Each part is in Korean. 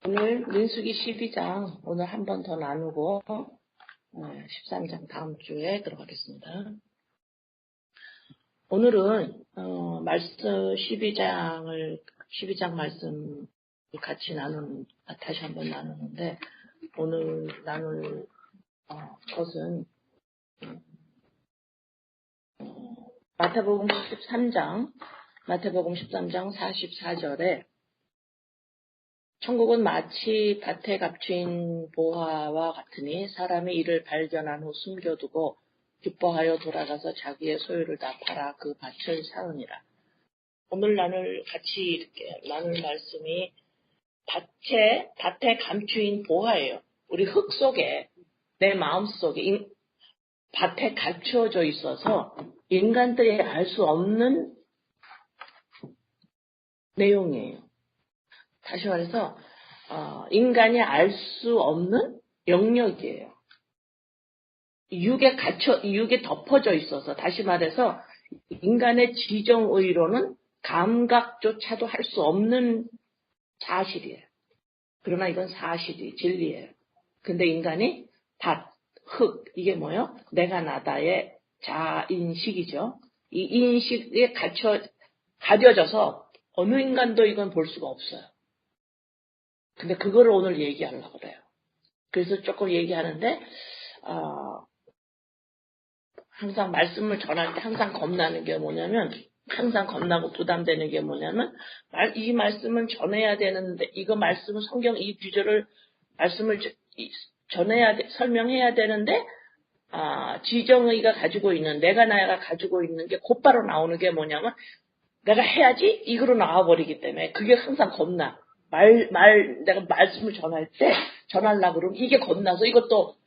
오늘 민수기 12장 오늘 한 번 더 나누고 13장 다음 주에 들어가겠습니다. 오늘은 말씀 12장 말씀 같이 다시 한번 나누는데 오늘 나눌 것은 마태복음 13장 44절에 천국은 마치 밭에 값진 보화와 같으니 사람이 이를 발견한 후 숨겨두고 기뻐하여 돌아가서 자기의 소유를 다 팔아 그 밭을 사으니라. 오늘 같이 이렇게 나눌 말씀이 밭에 감추인 보화예요. 우리 흙 속에, 내 마음 속에 밭에 감추어져 있어서 인간들이 알 수 없는 내용이에요. 다시 말해서 인간이 알 수 없는 영역이에요. 육에 덮어져 있어서, 다시 말해서 인간의 지정의로는 감각조차도 할 수 없는 사실이에요. 그러나 이건 사실이 진리예요. 근데 인간이 흙, 이게 뭐예요? 내가 나다의 자인식이죠. 이 인식에 가려져서 어느 인간도 이건 볼 수가 없어요. 근데 그거를 오늘 얘기하려고 그래요. 그래서 조금 얘기하는데 항상 말씀을 전할 때 항상 겁나는 게 뭐냐면, 항상 겁나고 부담되는 게 뭐냐면, 이 말씀은 전해야 되는데, 이거 말씀은 성경 이 구절을 말씀을 설명해야 되는데, 지정의가 가지고 있는, 내가 나야가 가지고 있는 게 곧바로 나오는 게 뭐냐면, 내가 해야지 이거로 나와버리기 때문에 그게 항상 겁나. 내가 말씀을 전하려고 그러면 이게 겁나서 이것도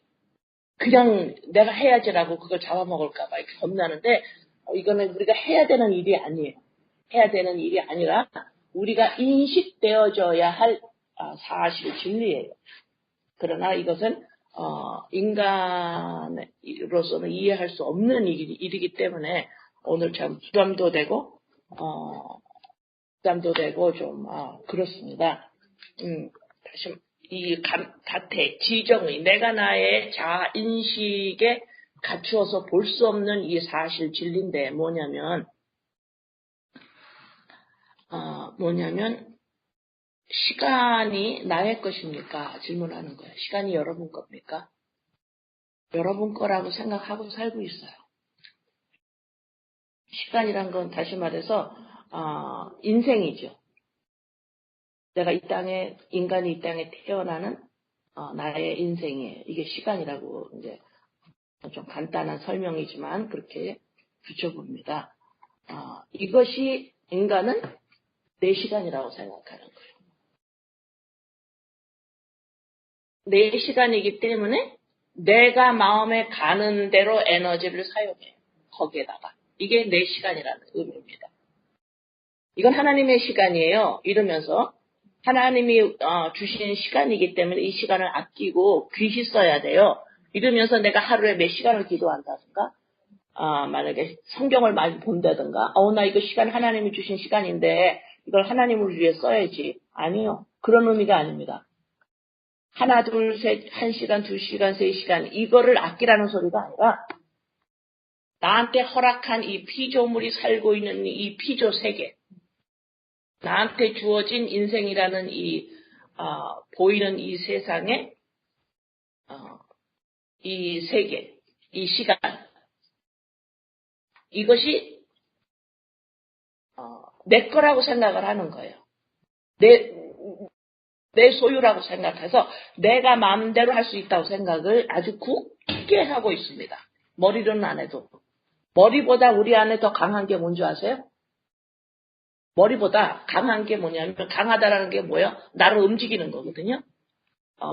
그냥 내가 해야지라고 그걸 잡아먹을까봐 이렇게 겁나는데, 이거는 우리가 해야 되는 일이 아니에요. 해야 되는 일이 아니라 우리가 인식되어져야 할 사실 진리예요. 그러나 이것은 인간으로서는 이해할 수 없는 일이기 때문에 오늘 참 부담도 되고 좀 그렇습니다. 다시 밭의 지정의, 내가 나의 자인식에 갖추어서 볼 수 없는 이 사실 진리인데 뭐냐면 시간이 나의 것입니까? 질문하는 거예요. 시간이 여러분 겁니까? 여러분 거라고 생각하고 살고 있어요. 시간이란 건 다시 말해서 인생이죠. 인간이 이 땅에 태어나는 나의 인생이에요. 이게 시간이라고 이제 좀 간단한 설명이지만 그렇게 붙여봅니다. 이것이 인간은 내 시간이라고 생각하는 거예요. 내 시간이기 때문에 내가 마음에 가는 대로 에너지를 사용해요. 거기에다가. 이게 내 시간이라는 의미입니다. 이건 하나님의 시간이에요. 이러면서 하나님이 주신 시간이기 때문에 이 시간을 아끼고 귀히 써야 돼요. 이러면서 내가 하루에 몇 시간을 기도한다든가 만약에 성경을 많이 본다든가 나 이거 시간 하나님이 주신 시간인데 이걸 하나님을 위해 써야지. 아니요. 그런 의미가 아닙니다. 하나, 둘, 셋, 1시간, 2시간, 3시간 이거를 아끼라는 소리가 아니라 나한테 허락한 이 피조물이 살고 있는 이 피조 세계, 나한테 주어진 인생이라는 보이는 이 세상에 이 세계, 이 시간, 이것이 내 거라고 생각을 하는 거예요. 내 소유라고 생각해서 내가 마음대로 할 수 있다고 생각을 아주 굳게 하고 있습니다. 머리로는 안 해도. 머리보다 우리 안에 더 강한 게 뭔지 아세요? 머리보다 강한 게 뭐냐면, 강하다라는 게 뭐예요? 나를 움직이는 거거든요.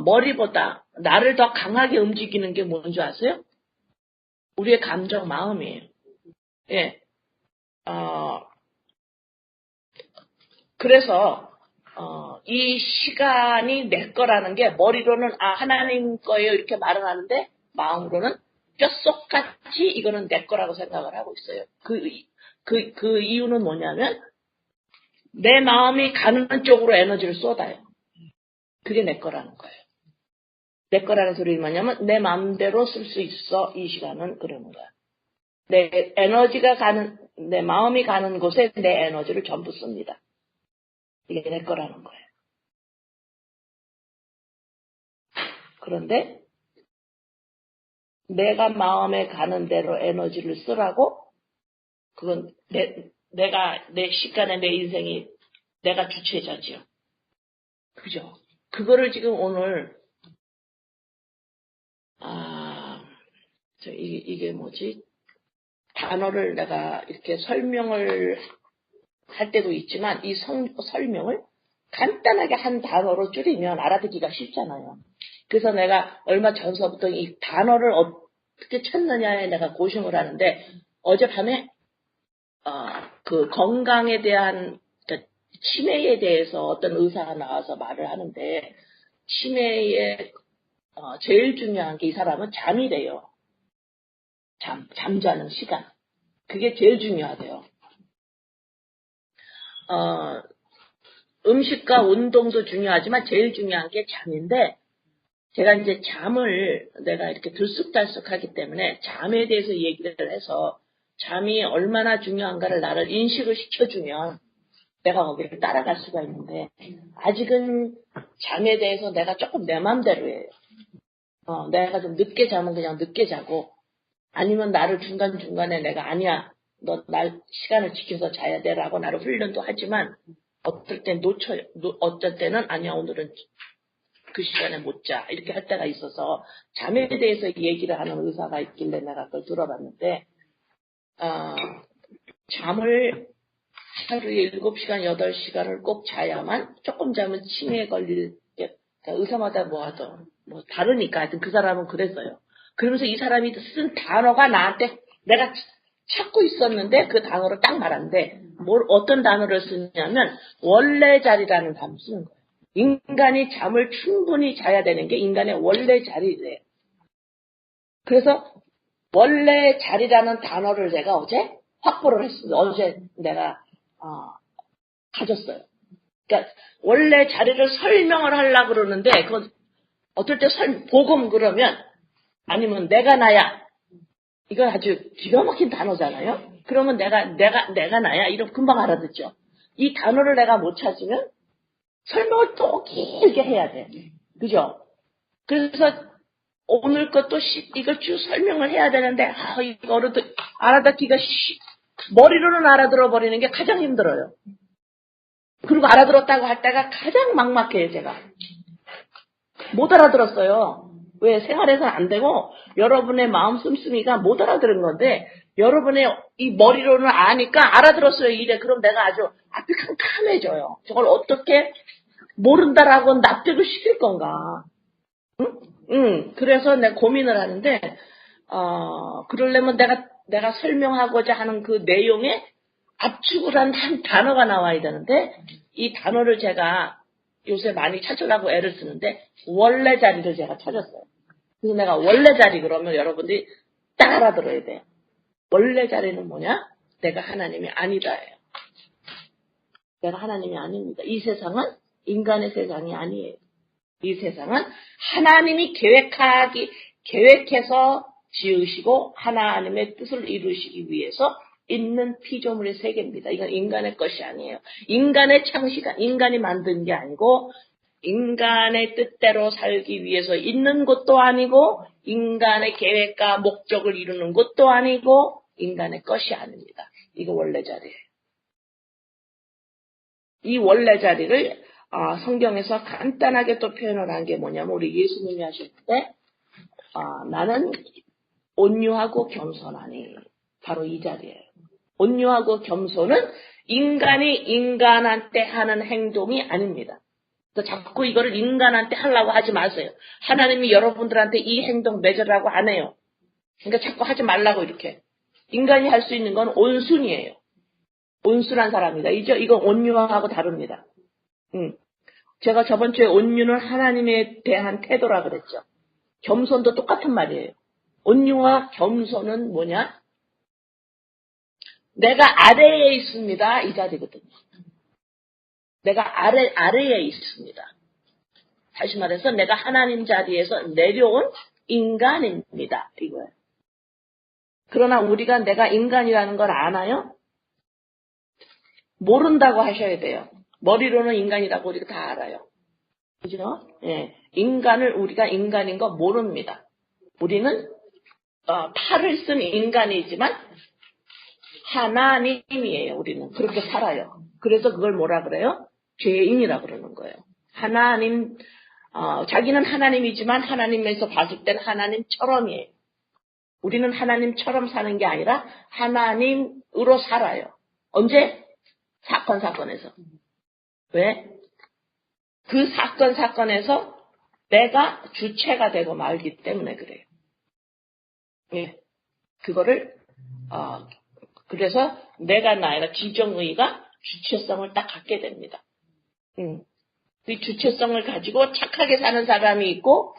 머리보다 나를 더 강하게 움직이는 게 뭔지 아세요? 우리의 감정, 마음이에요. 예. 그래서 이 시간이 내 거라는 게 머리로는 하나님 거예요 이렇게 말을 하는데 마음으로는 뼛속같이 이거는 내 거라고 생각을 하고 있어요. 그 이유는 뭐냐면 내 마음이 가는 쪽으로 에너지를 쏟아요. 그게 내 거라는 거예요. 내 거라는 소리는 뭐냐면 내 마음대로 쓸 수 있어. 이 시간은 그러는 거야. 내 에너지가 내 마음이 가는 곳에 내 에너지를 전부 씁니다. 이게 내 거라는 거예요. 그런데 내가 마음에 가는 대로 에너지를 쓰라고? 그건 내 시간에 내 인생이 내가 주체자지요. 그죠? 그거를 지금 오늘, 이게 뭐지? 단어를 내가 이렇게 설명을 할 때도 있지만, 이 설명을 간단하게 한 단어로 줄이면 알아듣기가 쉽잖아요. 그래서 내가 얼마 전서부터 이 단어를 어떻게 찾느냐에 내가 고심을 하는데, 어젯밤에, 그 건강에 대한, 그러니까 치매에 대해서 어떤 의사가 나와서 말을 하는데, 치매에 제일 중요한 게 이 사람은 잠이래요. 잠자는 시간. 그게 제일 중요하대요. 음식과 운동도 중요하지만 제일 중요한 게 잠인데, 제가 이제 잠을 내가 이렇게 들쑥달쑥하기 때문에 잠에 대해서 얘기를 해서 잠이 얼마나 중요한가를 나를 인식을 시켜주면 내가 거기를 따라갈 수가 있는데, 아직은 잠에 대해서 내가 조금 내 맘대로 해요. 내가 좀 늦게 자면 그냥 늦게 자고, 아니면 나를 중간중간에 내가 아니야, 너 날 시간을 지켜서 자야 돼라고 나를 훈련도 하지만, 어떨 땐 놓쳐요. 어떨 때는 아니야, 오늘은 그 시간에 못 자. 이렇게 할 때가 있어서 잠에 대해서 얘기를 하는 의사가 있길래 내가 그걸 들어봤는데, 잠을 하루에 7시간, 8시간을 꼭 자야만, 조금 자면 치매에 걸릴 게, 그러니까 의사마다 뭐 다르니까. 하여튼 그 사람은 그랬어요. 그러면서 이 사람이 쓴 단어가 나한테 내가 찾고 있었는데 그 단어를 딱 말하는데, 어떤 단어를 쓰냐면 원래 자리라는 단어를 쓰는 거예요. 인간이 잠을 충분히 자야 되는 게 인간의 원래 자리래요. 그래서 원래 자리라는 단어를 제가 어제 확보를 했어요. 어제 내가 가졌어요. 그러니까 원래 자리를 설명을 하려고 그러는데, 그건 어떨 때 복음 그러면, 아니면 내가 나야, 이건 아주 기가 막힌 단어잖아요. 그러면 내가 나야, 이러면 금방 알아듣죠. 이 단어를 내가 못 찾으면 설명을 또 길게 해야 돼. 그죠? 그래서 오늘 것도 이걸 쭉 설명을 해야 되는데, 이거를 알아듣기가 머리로는 알아들어 버리는 게 가장 힘들어요. 그리고 알아들었다고 할 때가 가장 막막해요, 제가. 못 알아들었어요. 왜? 생활에서는 안 되고, 여러분의 마음 씀씀이가 못 알아들은 건데, 여러분의 이 머리로는 아니까 알아들었어요, 이래. 그럼 내가 아주 앞이 캄캄해져요. 저걸 어떻게 모른다라고 납득을 시킬 건가. 응? 그래서 내가 고민을 하는데, 그러려면 내가 설명하고자 하는 그 내용에 압축을 한 단어가 나와야 되는데, 이 단어를 제가 요새 많이 찾으려고 애를 쓰는데, 원래 자리를 제가 찾았어요. 그래서 내가 원래 자리 그러면 여러분들이 딱 알아들어야 돼요. 원래 자리는 뭐냐? 내가 하나님이 아니다예요. 내가 하나님이 아닙니다. 이 세상은 인간의 세상이 아니에요. 이 세상은 하나님이 계획해서 지으시고 하나님의 뜻을 이루시기 위해서 있는 피조물의 세계입니다. 이건 인간의 것이 아니에요. 인간의 창시가 인간이 만든 게 아니고, 인간의 뜻대로 살기 위해서 있는 것도 아니고, 인간의 계획과 목적을 이루는 것도 아니고, 인간의 것이 아닙니다. 이거 원래 자리예요. 이 원래 자리를 성경에서 간단하게 또 표현을 한 게 뭐냐면, 우리 예수님이 하셨는데, 나는 온유하고 겸손하니, 바로 이 자리예요. 온유하고 겸손은 인간이 인간한테 하는 행동이 아닙니다. 그래서 자꾸 이거를 인간한테 하려고 하지 마세요. 하나님이 여러분들한테 이 행동 맺으라고 안 해요. 그러니까 자꾸 하지 말라고 이렇게. 인간이 할 수 있는 건 온순이에요. 온순한 사람이다. 이건 온유하고 다릅니다. 제가 저번 주에 온유는 하나님에 대한 태도라 그랬죠. 겸손도 똑같은 말이에요. 온유와 겸손은 뭐냐? 내가 아래에 있습니다. 이 자리거든요. 내가 아래에 있습니다. 다시 말해서 내가 하나님 자리에서 내려온 인간입니다. 이거예요. 그러나 우리가 내가 인간이라는 걸 아나요? 모른다고 하셔야 돼요. 머리로는 인간이라고 우리가 다 알아요. 그죠? 예. 인간을 우리가 인간인 거 모릅니다. 우리는 팔을 쓴 인간이지만 하나님이에요. 우리는 그렇게 살아요. 그래서 그걸 뭐라 그래요? 죄인이라 그러는 거예요. 하나님, 자기는 하나님이지만 하나님에서 봤을 때는 하나님처럼이에요. 우리는 하나님처럼 사는 게 아니라 하나님으로 살아요. 언제? 사건에서. 왜? 그 사건에서 내가 주체가 되고 말기 때문에 그래요. 예. 그거를, 그래서 내가 나이가 지정의가 주체성을 딱 갖게 됩니다. 그 주체성을 가지고 착하게 사는 사람이 있고,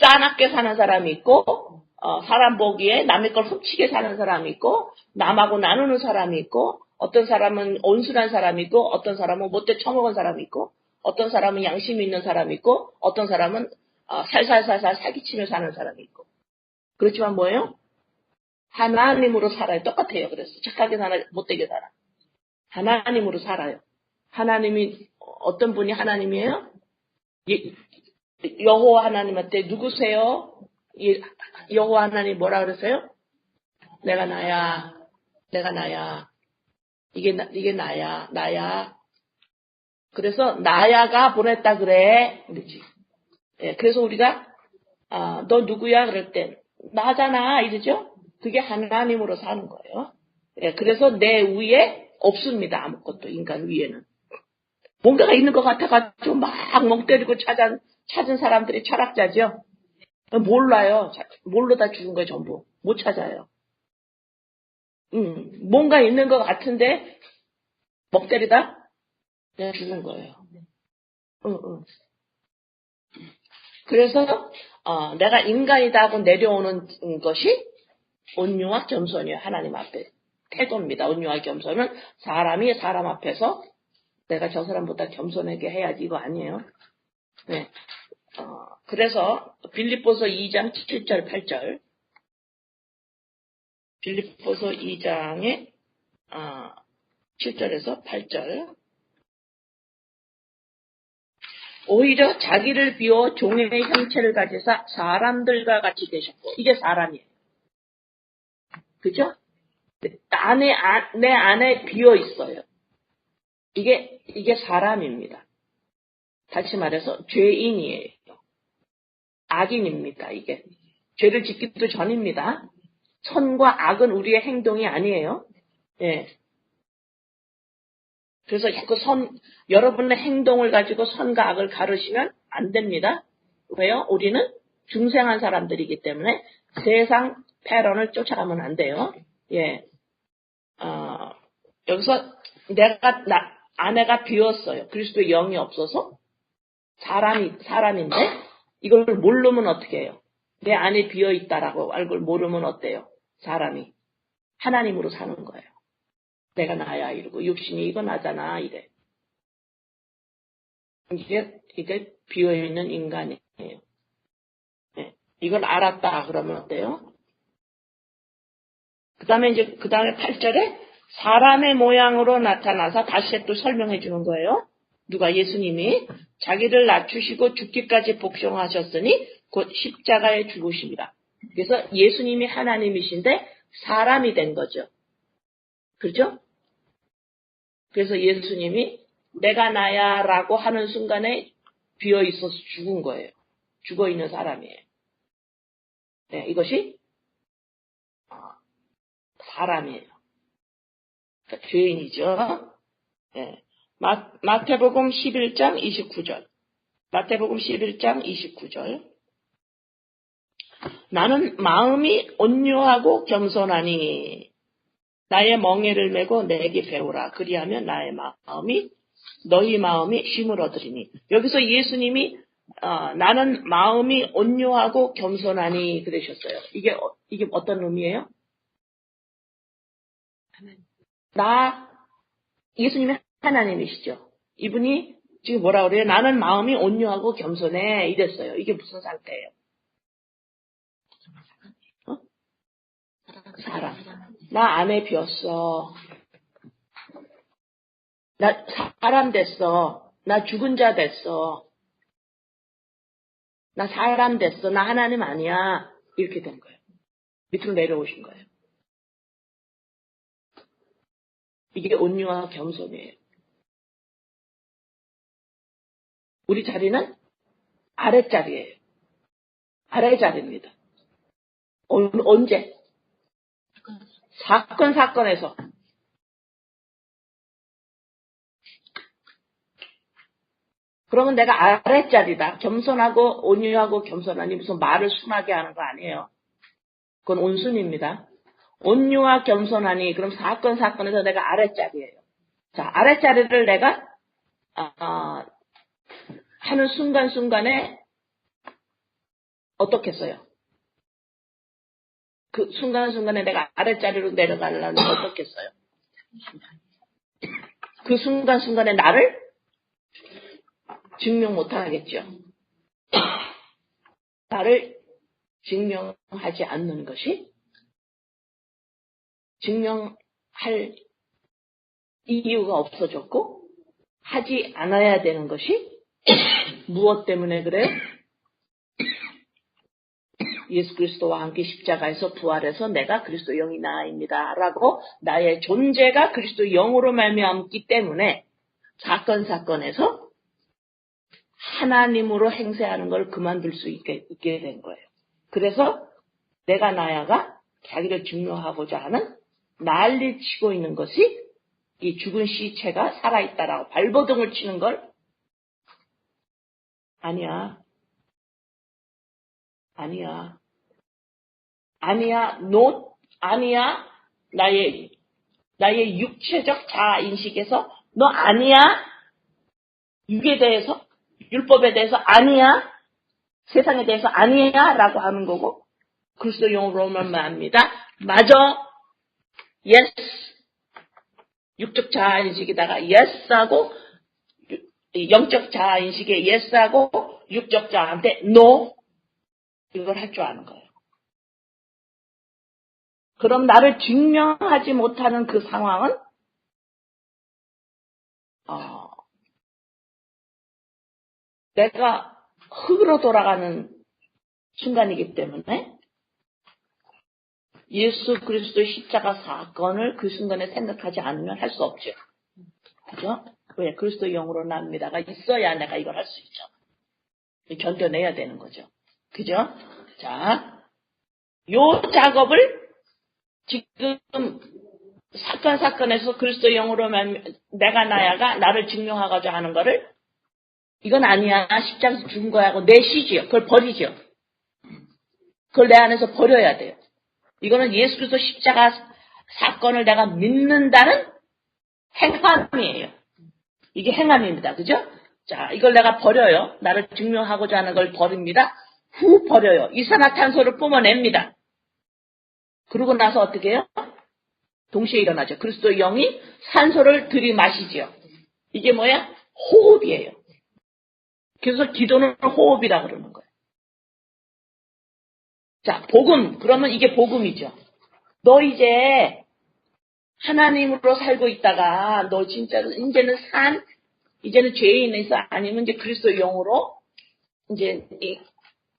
싸납게 사는 사람이 있고, 사람 보기에 남의 걸 훔치게 사는 사람이 있고, 남하고 나누는 사람이 있고, 어떤 사람은 온순한 사람이 있고, 어떤 사람은 못돼 처먹은 사람이 있고, 어떤 사람은 양심이 있는 사람이 있고, 어떤 사람은 살살살살 사기치며 사는 사람이 있고. 그렇지만 뭐예요? 하나님으로 살아요. 똑같아요. 그래서 착하게 살아, 못되게 살아. 하나님으로 살아요. 하나님이 어떤 분이 하나님이에요? 여호와 하나님한테 누구세요? 여호와 하나님 뭐라 그러세요? 내가 나야. 이게 나야. 그래서 나야가 보냈다 그래. 그렇지. 예, 그래서 우리가 너 누구야? 그럴 때 나잖아 이러죠. 그게 하나님으로 사는 거예요. 예, 그래서 내 위에 없습니다. 아무것도 인간 위에는. 뭔가가 있는 것 같아가지고 막 멍 때리고 찾은 사람들이 철학자죠. 몰라요. 모르다 죽은 거예요, 전부. 못 찾아요. 뭔가 있는 것 같은데 멍 때리다 그냥 죽은 거예요. 그래서 내가 인간이다 하고 내려오는 것이 온유와 겸손이에요. 하나님 앞에 태도입니다. 온유와 겸손은 사람이 사람 앞에서 내가 저 사람보다 겸손하게 해야지 이거 아니에요. 네. 그래서 빌립보서 2장 7절 8절 빌립보서 2장의 7절에서 8절 오히려 자기를 비워 종의 형체를 가지사 사람들과 같이 되셨고 이게 사람이에요. 그죠? 내 안에 비어 있어요. 이게 사람입니다. 다시 말해서 죄인이에요. 악인입니다. 이게 죄를 짓기도 전입니다. 선과 악은 우리의 행동이 아니에요. 예. 그래서 여러분의 행동을 가지고 선과 악을 가르시면 안 됩니다. 왜요? 우리는 중생한 사람들이기 때문에 세상 패런을 쫓아가면 안 돼요. 예. 여기서 아내가 비었어요. 그리스도의 영이 없어서 사람인데 이걸 모르면 어떻게 해요? 내 안에 비어있다라고 알고 모르면 어때요? 사람이 하나님으로 사는 거예요. 내가 나야 이러고 육신이 이거 나잖아 이래. 이게 비어있는 인간이에요. 네. 이걸 알았다 그러면 어때요? 그 다음에 8절에 사람의 모양으로 나타나서 다시 또 설명해 주는 거예요. 누가? 예수님이 자기를 낮추시고 죽기까지 복종하셨으니 곧 십자가에 죽으십니다. 그래서 예수님이 하나님이신데 사람이 된 거죠. 그렇죠? 그래서 예수님이 내가 나야 라고 하는 순간에 비어 있어서 죽은 거예요. 죽어 있는 사람이에요. 네, 이것이 사람이에요. 그러니까 죄인이죠. 네. 마태복음 11장 29절. 마태복음 11장 29절. 나는 마음이 온유하고 겸손하니 나의 멍에를 메고 내게 배우라. 그리하면 너희 마음이 쉼을 얻으리니. 여기서 예수님이 나는 마음이 온유하고 겸손하니 그러셨어요. 이게 어떤 의미예요? 예수님이 하나님이시죠. 이분이 지금 뭐라 그래요? 나는 마음이 온유하고 겸손해. 이랬어요. 이게 무슨 상태예요? 어? 사람. 나 아내 비었어. 나 사람 됐어. 나 죽은 자 됐어. 나 사람 됐어. 나 하나님 아니야. 이렇게 된 거예요. 밑으로 내려오신 거예요. 이게 온유와 겸손이에요. 우리 자리는 아랫자리예요. 아랫자리입니다. 언제? 사건에서. 그러면 내가 아랫자리다. 겸손하고 온유하고 겸손하니 무슨 말을 순하게 하는 거 아니에요. 그건 온순입니다. 온유와 겸손하니 그럼 사건에서 내가 아랫자리예요. 자, 아랫자리를 내가 하는 순간순간에 어떻겠어요? 그 순간순간에 내가 아랫자리로 내려가려면 어떻겠어요? 그 순간순간에 나를 증명 못하겠죠. 나를 증명하지 않는 것이 증명할 이유가 없어졌고 하지 않아야 되는 것이 무엇 때문에 그래요? 예수 그리스도와 함께 십자가에서 부활해서 내가 그리스도 영이 나입니다. 라고 나의 존재가 그리스도 영으로 말미암기 때문에 사건에서 하나님으로 행세하는 걸 그만둘 수 있게 된 거예요. 그래서 내가 나야가 자기를 증명하고자 하는 난리치고 있는 것이 이 죽은 시체가 살아있다라고 발버둥을 치는 걸 아니야. 나의 육체적 자아 인식에서 너 아니야. 육에 대해서, 율법에 대해서 아니야. 세상에 대해서 아니야 라고 하는 거고 그리스도 영으로만 합니다. 맞아. yes. 육적 자아 인식에다가 yes하고 영적 자아 인식에 yes하고 육적 자아한테 no 이걸 할 줄 아는 거예요. 그럼 나를 증명하지 못하는 그 상황은 내가 흙으로 돌아가는 순간이기 때문에 예수 그리스도의 십자가 사건을 그 순간에 생각하지 않으면 할 수 없죠. 그죠? 왜? 그리스도 영으로 납니다가 있어야 내가 이걸 할 수 있죠. 견뎌내야 되는 거죠. 그죠? 자, 요 작업을 지금 사건에서 그리스도 영으로 내가 나야가 나를 증명하고자 하는 거를 이건 아니야. 십자가에서 죽은 거야 하고 내쉬지요. 그걸 버리죠. 그걸 내 안에서 버려야 돼요. 이거는 예수 그리스도 십자가 사건을 내가 믿는다는 행함이에요. 이게 행함입니다. 그죠? 자, 이걸 내가 버려요. 나를 증명하고자 하는 걸 버립니다. 후 버려요. 이산화탄소를 뿜어냅니다. 그러고 나서 어떻게 해요? 동시에 일어나죠. 그리스도 영이 산소를 들이마시죠. 이게 뭐야? 호흡이에요. 그래서 기도는 호흡이라 그러는 거예요. 자, 복음. 그러면 이게 복음이죠. 너 이제 하나님으로 살고 있다가 너 진짜로 이제는 죄인에서 아니면 이제 그리스도 영으로 이제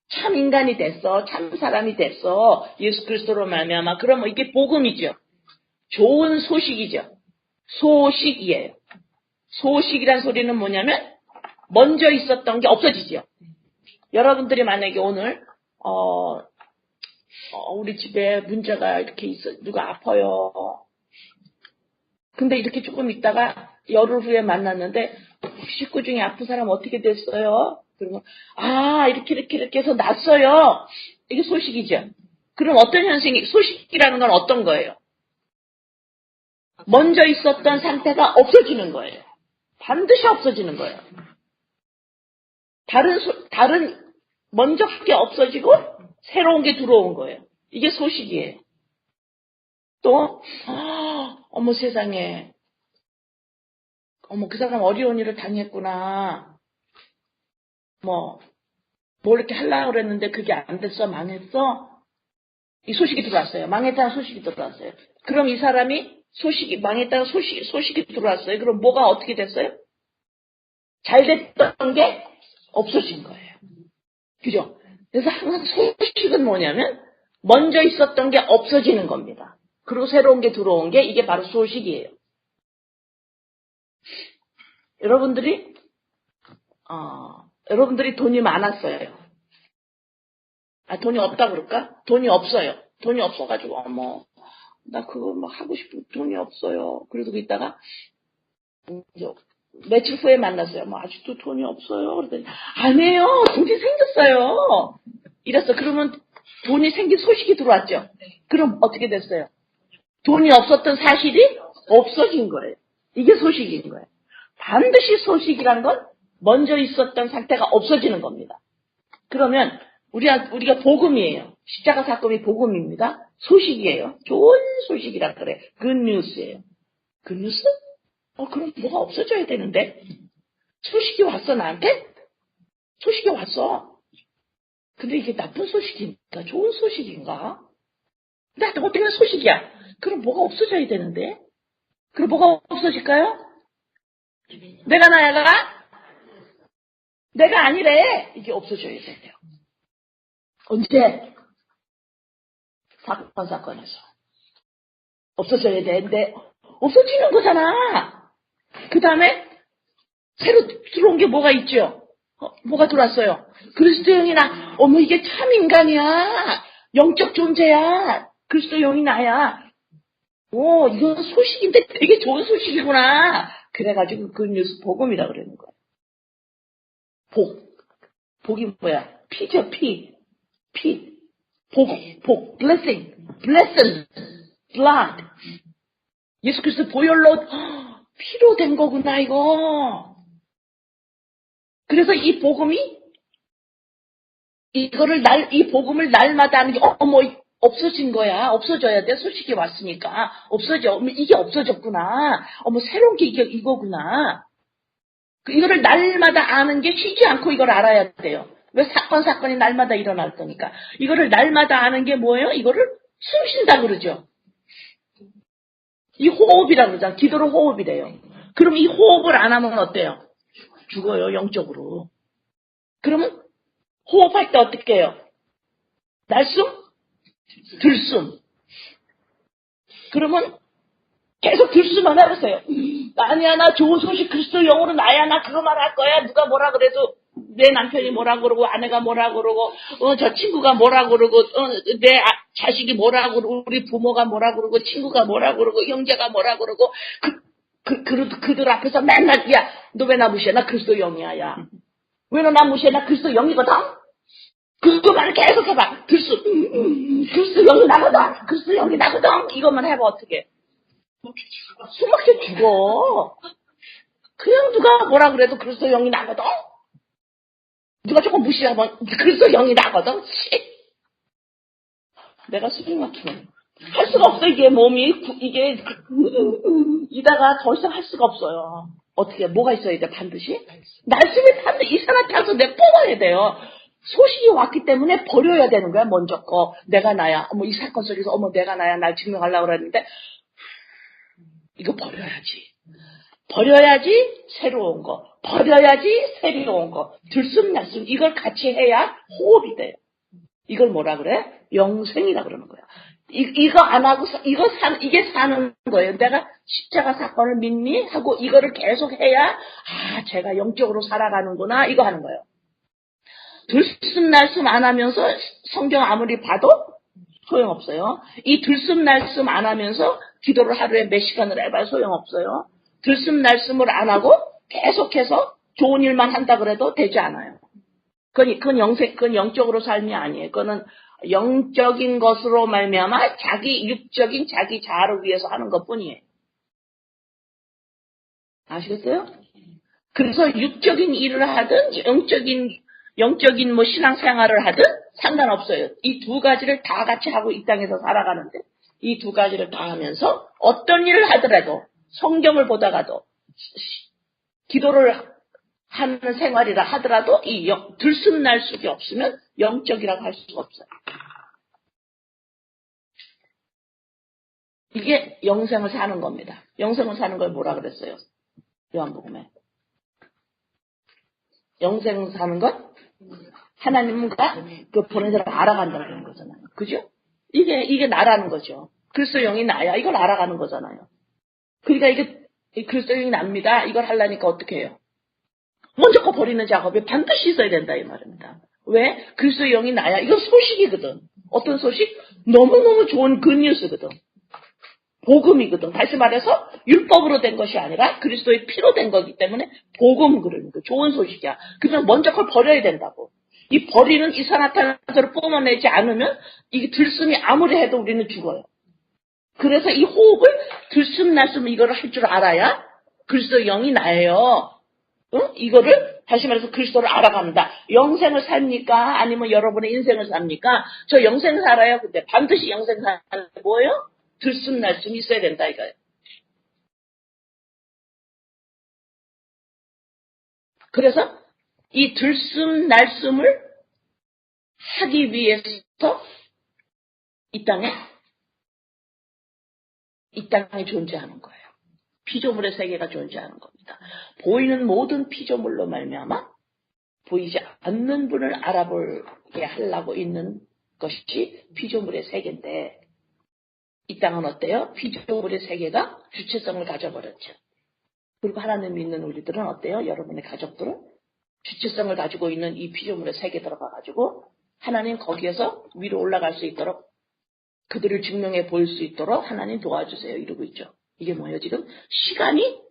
참 인간이 됐어. 참 사람이 됐어. 예수 그리스도로 말미암아. 그러면 이게 복음이죠. 좋은 소식이죠. 소식이에요. 소식이란 소리는 뭐냐면 먼저 있었던 게 없어지죠. 여러분들이 만약에 오늘 우리 집에 문제가 이렇게 있어. 누가 아파요. 근데 이렇게 조금 있다가 열흘 후에 만났는데 식구 중에 아픈 사람 어떻게 됐어요? 그러면 이렇게 해서 났어요. 이게 소식이죠. 그럼 어떤 현상이 소식이라는 건 어떤 거예요? 먼저 있었던 상태가 없어지는 거예요. 반드시 없어지는 거예요. 다른 먼저 게 없어지고 새로운 게 들어온 거예요. 이게 소식이에요. 또 어머 세상에 어머, 그 사람 어려운 일을 당했구나. 뭐 이렇게 하려고 그랬는데 그게 안 됐어, 망했어. 이 소식이 들어왔어요. 망했다는 소식이 들어왔어요. 그럼 이 사람이 망했다는 소식이 들어왔어요. 그럼 뭐가 어떻게 됐어요? 잘 됐던 게 없어진 거예요. 그죠? 그래서 항상 소식은 뭐냐면 먼저 있었던 게 없어지는 겁니다. 그리고 새로운 게 들어온 게 이게 바로 소식이에요. 여러분들이 돈이 많았어요. 돈이 없다 그럴까? 돈이 없어요. 돈이 없어가지고 나 그거 막 하고 싶은 돈이 없어요. 그래도 있다가 며칠 후에 만났어요. 아직도 돈이 없어요. 그랬더니 아니에요. 돈이 생겼어요. 이랬어. 그러면 돈이 생긴 소식이 들어왔죠. 그럼 어떻게 됐어요? 돈이 없었던 사실이 없어진 거예요. 이게 소식인 거예요. 반드시 소식이라는 건 먼저 있었던 상태가 없어지는 겁니다. 그러면 우리가 복음이에요. 십자가 사건이 복음입니다. 소식이에요. 좋은 소식이라 그래. 굿뉴스예요. 굿뉴스? 그럼 뭐가 없어져야 되는데? 소식이 왔어, 나한테? 소식이 왔어. 근데 이게 나쁜 소식인가? 좋은 소식인가? 나한테 어떻게 소식이야? 그럼 뭐가 없어져야 되는데? 그럼 뭐가 없어질까요? 내가 나야가? 내가 아니래. 이게 없어져야 돼요. 언제? 사건에서. 없어져야 되는데, 없어지는 거잖아. 그 다음에, 새로 들어온 게 뭐가 있죠? 뭐가 들어왔어요? 그리스도 영이나, 이게 참 인간이야. 영적 존재야. 그리스도 영이 나야. 이건 소식인데 되게 좋은 소식이구나. 그래가지고 그 뉴스 복음이라 그러는 거야. 복이 뭐야? 피죠, 피. blessing, blood. 예수 그리스도 보혈로 피로 된 거구나, 이거. 그래서 이 복음이, 이 복음을 날마다 하는 게, 없어진 거야. 없어져야 돼. 소식이 왔으니까. 이게 없어졌구나. 새로운 게 이거구나. 이거를 날마다 아는 게 쉬지 않고 이걸 알아야 돼요. 왜 사건이 날마다 일어날 거니까. 이거를 날마다 아는 게 뭐예요? 이거를 숨 쉰다 그러죠. 이 호흡이라고 그러잖아. 기도로 호흡이래요. 그럼 이 호흡을 안 하면 어때요? 죽어요, 영적으로. 그러면 호흡할 때 어떻게 해요? 날숨? 들숨. 그러면 계속 들숨만 해보세요. 아니야, 나 좋은 소식 그리스도 영으로 나야, 나 그거 말할 거야. 누가 뭐라 그래도 내 남편이 뭐라 그러고 아내가 뭐라 그러고 저 친구가 뭐라 그러고 내 자식이 뭐라 그러고 우리 부모가 뭐라 그러고 친구가 뭐라 그러고 형제가 뭐라 그러고 그들 앞에서 맨날 야, 너 왜 나 무시해? 나 그리스도 영이야, 야. 왜 너 나 무시해? 나 그리스도 영이거든? 그거 말을 계속 해봐. 그리스도 영이 나거든? 그리스도 영이 나거든? 이것만 해봐, 어떻게. 숨막혀 죽어. 그냥 누가 뭐라 그래도 그리스도 영이 나거든? 누가 조금 무시하면 그리스도 영이 나거든? 내가 수준 맞추면. 할 수가 없어, 이게 몸이. 이다가 더 이상 할 수가 없어요. 어떻게, 뭐가 있어야 돼, 반드시? 날숨이 반드시 이 사람한테 내 뽑아야 돼요. 소식이 왔기 때문에 버려야 되는 거야, 먼저 거. 내가 나야. 이 사건 속에서, 내가 나야. 날 증명하려고 그랬는데, 이거 버려야지 새로운 거. 버려야지 새로운 거. 들숨날숨 이걸 같이 해야 호흡이 돼요. 이걸 뭐라 그래? 영생이라 그러는 거야. 이거 안 하고 이게 사는 거예요. 내가 십자가 사건을 믿니? 하고 이거를 계속 해야 제가 영적으로 살아가는구나. 이거 하는 거예요. 들숨날숨 안 하면서 성경 아무리 봐도 소용없어요. 이 들숨날숨 안 하면서 기도를 하루에 몇 시간을 해봐야 소용없어요. 들숨날숨을 안 하고 계속해서 좋은 일만 한다 그래도 되지 않아요. 그건 영적으로 삶이 아니에요. 그거는 영적인 것으로 말미암아 육적인 자기 자아를 위해서 하는 것뿐이에요. 아시겠어요? 그래서 육적인 일을 하든 영적인 신앙생활을 하든 상관없어요. 이 두 가지를 다 같이 하고 이 땅에서 살아가는데 이 두 가지를 다 하면서 어떤 일을 하더라도 성경을 보다가도 기도를 하는 생활이라 하더라도 이 들숨날숨이 없으면 영적이라고 할 수가 없어요. 이게 영생을 사는 겁니다. 영생을 사는 걸 뭐라 그랬어요? 요한복음에. 영생 사는 건 하나님과 그 보낸 사람 알아간다는 거잖아요. 그죠? 이게 나라는 거죠. 그리스도 영이 나야. 이걸 알아가는 거잖아요. 그러니까 이게 그리스도 영이 납니다. 이걸 하려니까 어떻게 해요? 먼저 거 버리는 작업이 반드시 있어야 된다 이 말입니다. 왜? 그리스도 영이 나야. 이거 소식이거든. 어떤 소식? 너무너무 좋은 굿뉴스거든. 복음이거든. 다시 말해서 율법으로 된 것이 아니라 그리스도의 피로 된 거기 때문에 복음 그러는 거. 좋은 소식이야. 그래서 먼저 그걸 버려야 된다고. 이 버리는 이산화탄소를 뿜어내지 않으면 이게 들숨이 아무리 해도 우리는 죽어요. 그래서 이 호흡을 들숨날숨 이거를 할 줄 알아야 그리스도 영이 나예요. 응? 이거를 다시 말해서 그리스도를 알아간다. 영생을 삽니까? 아니면 여러분의 인생을 삽니까? 저 영생 살아요. 근데 반드시 영생 사는 게 뭐예요? 들숨날숨 있어야 된다 이거예요. 그래서 이 들숨날숨을 하기 위해서 이 땅에 존재하는 거예요. 피조물의 세계가 존재하는 겁니다. 보이는 모든 피조물로 말미암아 보이지 않는 분을 알아보게 하려고 있는 것이 피조물의 세계인데 이 땅은 어때요? 피조물의 세계가 주체성을 가져버렸죠. 그리고 하나님 믿는 우리들은 어때요? 여러분의 가족들은 주체성을 가지고 있는 이 피조물의 세계에 들어가가지고 하나님 거기에서 위로 올라갈 수 있도록 그들을 증명해 보일 수 있도록 하나님 도와주세요. 이러고 있죠. 이게 뭐예요? 지금 시간이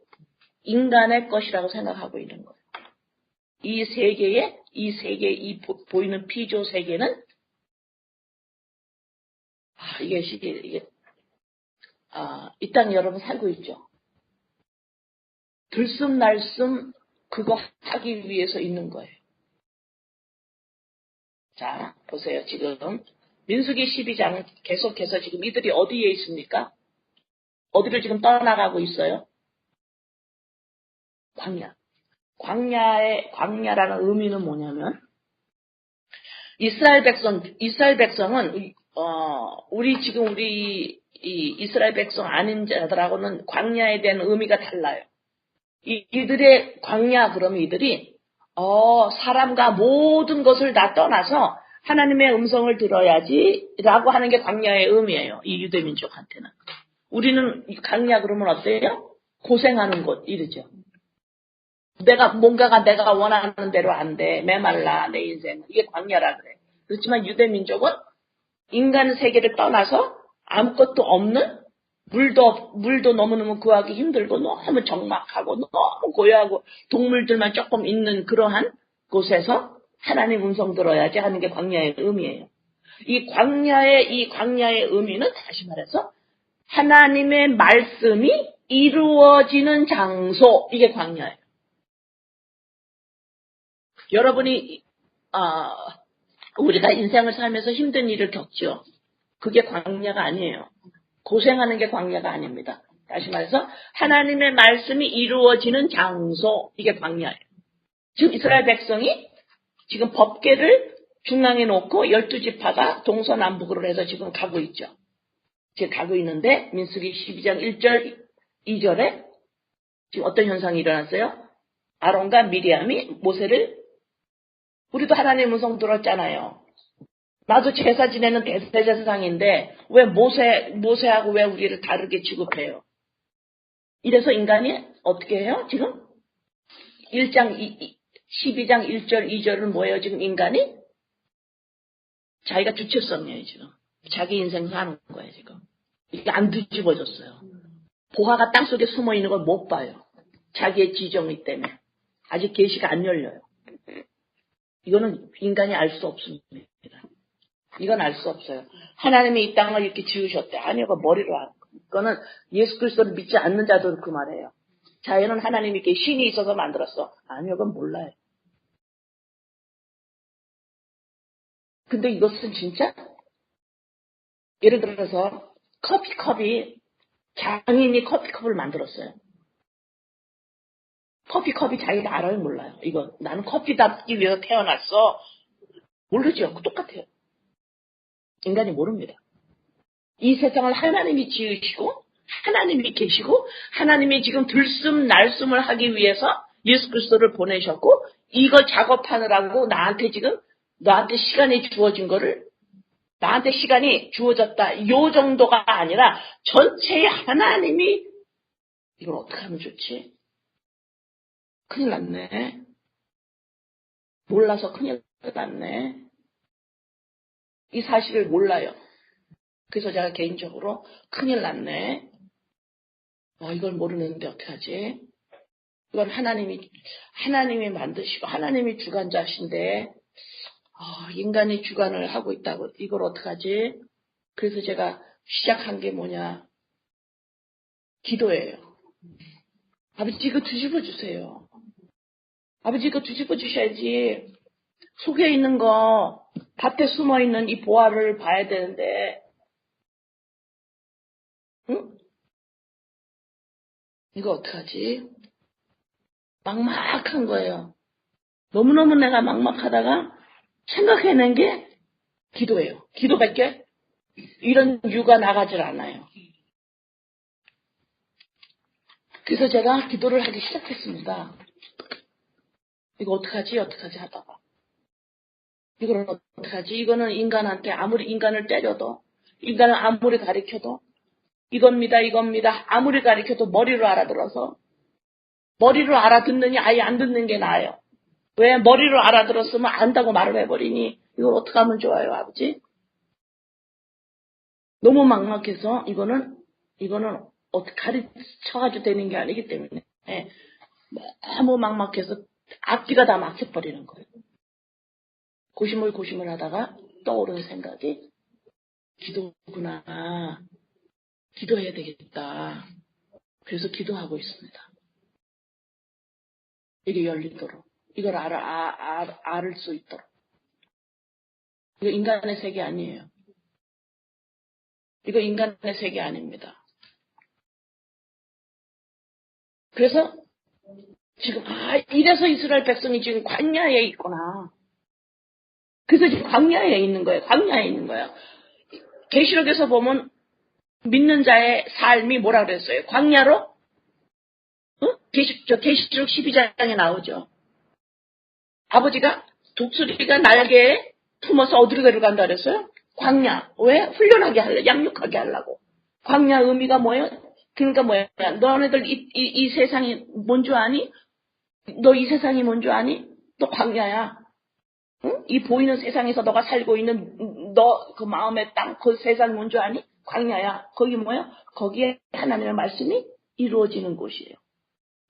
인간의 것이라고 생각하고 있는 거예요. 이 세계에 이 보이는 피조 세계는 이 땅에 여러분 살고 있죠. 들숨날숨 그거 하기 위해서 있는 거예요. 자, 보세요. 지금 민수기 12장 계속해서 지금 이들이 어디에 있습니까? 어디를 지금 떠나가고 있어요? 광야. 광야라는 의미는 뭐냐면 이스라엘 백성은 우리 이스라엘 백성 아닌 자들하고는 광야에 대한 의미가 달라요. 이들의 광야 그러면 이들이 사람과 모든 것을 다 떠나서 하나님의 음성을 들어야지라고 하는 게 광야의 의미예요. 이 유대민족한테는. 우리는 광야 그러면 어때요? 고생하는 곳 이러죠. 뭔가가 내가 원하는 대로 안 돼. 메말라 내 인생은. 이게 광야라 그래. 그렇지만 유대민족은 인간 세계를 떠나서 아무것도 없는 물도 너무너무 구하기 힘들고 너무 적막하고 너무 고요하고 동물들만 조금 있는 그러한 곳에서 하나님 음성 들어야지 하는 게 광야의 의미예요. 이 광야의 의미는 다시 말해서 하나님의 말씀이 이루어지는 장소 이게 광야예요. 여러분이 우리가 인생을 살면서 힘든 일을 겪죠. 그게 광야가 아니에요. 고생하는 게 광야가 아닙니다. 다시 말해서 하나님의 말씀이 이루어지는 장소 이게 광야예요. 지금 이스라엘 백성이 지금 법궤를 중앙에 놓고 12지파가 동서남북으로 해서 지금 가고 있죠. 지금 가고 있는데 민수기 12장 1절 2절에 지금 어떤 현상이 일어났어요? 아론과 미리암이 모세를 우리도 하나님의 음성 들었잖아요. 나도 제사 지내는 대제사장인데 왜 모세하고 왜 우리를 다르게 취급해요? 이래서 인간이 어떻게 해요? 지금 12장 1절 2절은 뭐예요? 지금 인간이 자기가 주체성이에요. 지금 자기 인생 사는 거예요. 지금 이게 안 뒤집어졌어요. 보화가 땅속에 숨어있는 걸 못 봐요. 자기의 지정의 때문에 아직 계시가 안 열려요. 이거는 인간이 알 수 없습니다. 이건 알 수 없어요. 하나님이 이 땅을 이렇게 지으셨대. 아니요, 그 머리로 하는 거. 이거는 예수 그리스도를 믿지 않는 자도 그 말이에요. 자연은 하나님이 이렇게 신이 있어서 만들었어. 아니요, 그건 몰라요. 근데 이것은 진짜 예를 들어서 커피컵이 장인이 커피컵을 만들었어요. 커피컵이 자기가 알아요, 몰라요? 이거 나는 커피 담기 위해서 태어났어. 모르죠. 똑같아요. 인간이 모릅니다. 이 세상을 하나님이 지으시고 하나님이 계시고 하나님이 지금 들숨 날숨을 하기 위해서 예수 그리스도를 보내셨고 이거 작업하느라고 나한테 시간이 주어진 거를 나한테 시간이 주어졌다. 요 정도가 아니라 전체의 하나님이 이걸 어떻게 하면 좋지? 큰일 났네. 몰라서 큰일 났네. 이 사실을 몰라요. 그래서 제가 개인적으로 큰일 났네. 이걸 모르는데 어떡하지? 이건 하나님이 만드시고 하나님이 주관자신데 인간이 주관을 하고 있다고 이걸 어떡하지? 그래서 제가 시작한 게 뭐냐? 기도예요. 아버지 이거 뒤집어 주세요. 아버지 이거 뒤집어 주셔야지. 속에 있는 거 밭에 숨어 있는 이 보화를 봐야 되는데 응? 이거 어떡하지? 막막한 거예요. 너무너무 내가 막막하다가 생각해낸 게 기도예요. 기도밖에 이런 유가 나가질 않아요. 그래서 제가 기도를 하기 시작했습니다. 이거 어떡하지 하다가 이걸 어떡하지? 이거는 인간한테 아무리 인간을 때려도 인간을 아무리 가리켜도 이겁니다. 아무리 가리켜도 머리로 알아들어서 머리로 알아듣느니 아예 안 듣는 게 나아요. 왜 머리로 알아들었으면 안다고 말을 해버리니 이걸 어떻게 하면 좋아요, 아버지? 너무 막막해서 이거는 어떻게 가르쳐가지고 되는 게 아니기 때문에 너무 막막해서 앞뒤가 다 막혀버리는 거예요. 고심을 하다가 떠오르는 생각이 기도구나. 기도해야 되겠다. 그래서 기도하고 있습니다. 이게 열리도록. 이걸 알 수 있도록. 이거 인간의 세계 아니에요. 이거 인간의 세계 아닙니다. 그래서 지금 이래서 이스라엘 백성이 지금 광야에 있구나. 그래서 지금 광야에 있는 거예요. 광야에 있는 거예요. 계시록에서 보면 믿는 자의 삶이 뭐라 그랬어요? 광야로? 계시록 12장에 나오죠. 아버지가 독수리가 날개에 품어서 어디로 데려간다 그랬어요? 광야. 왜? 훈련하게 하려, 양육하게 하려고. 광야 의미가 뭐예요? 그러니까 뭐야? 너네들 이 세상이 뭔 줄 아니? 너 이 세상이 뭔 줄 아니? 너 광야야. 응? 이 보이는 세상에서 너가 살고 있는 너 그 마음의 땅, 그 세상이 뭔 줄 아니? 광야야. 거기 뭐야? 거기에 하나님의 말씀이 이루어지는 곳이에요.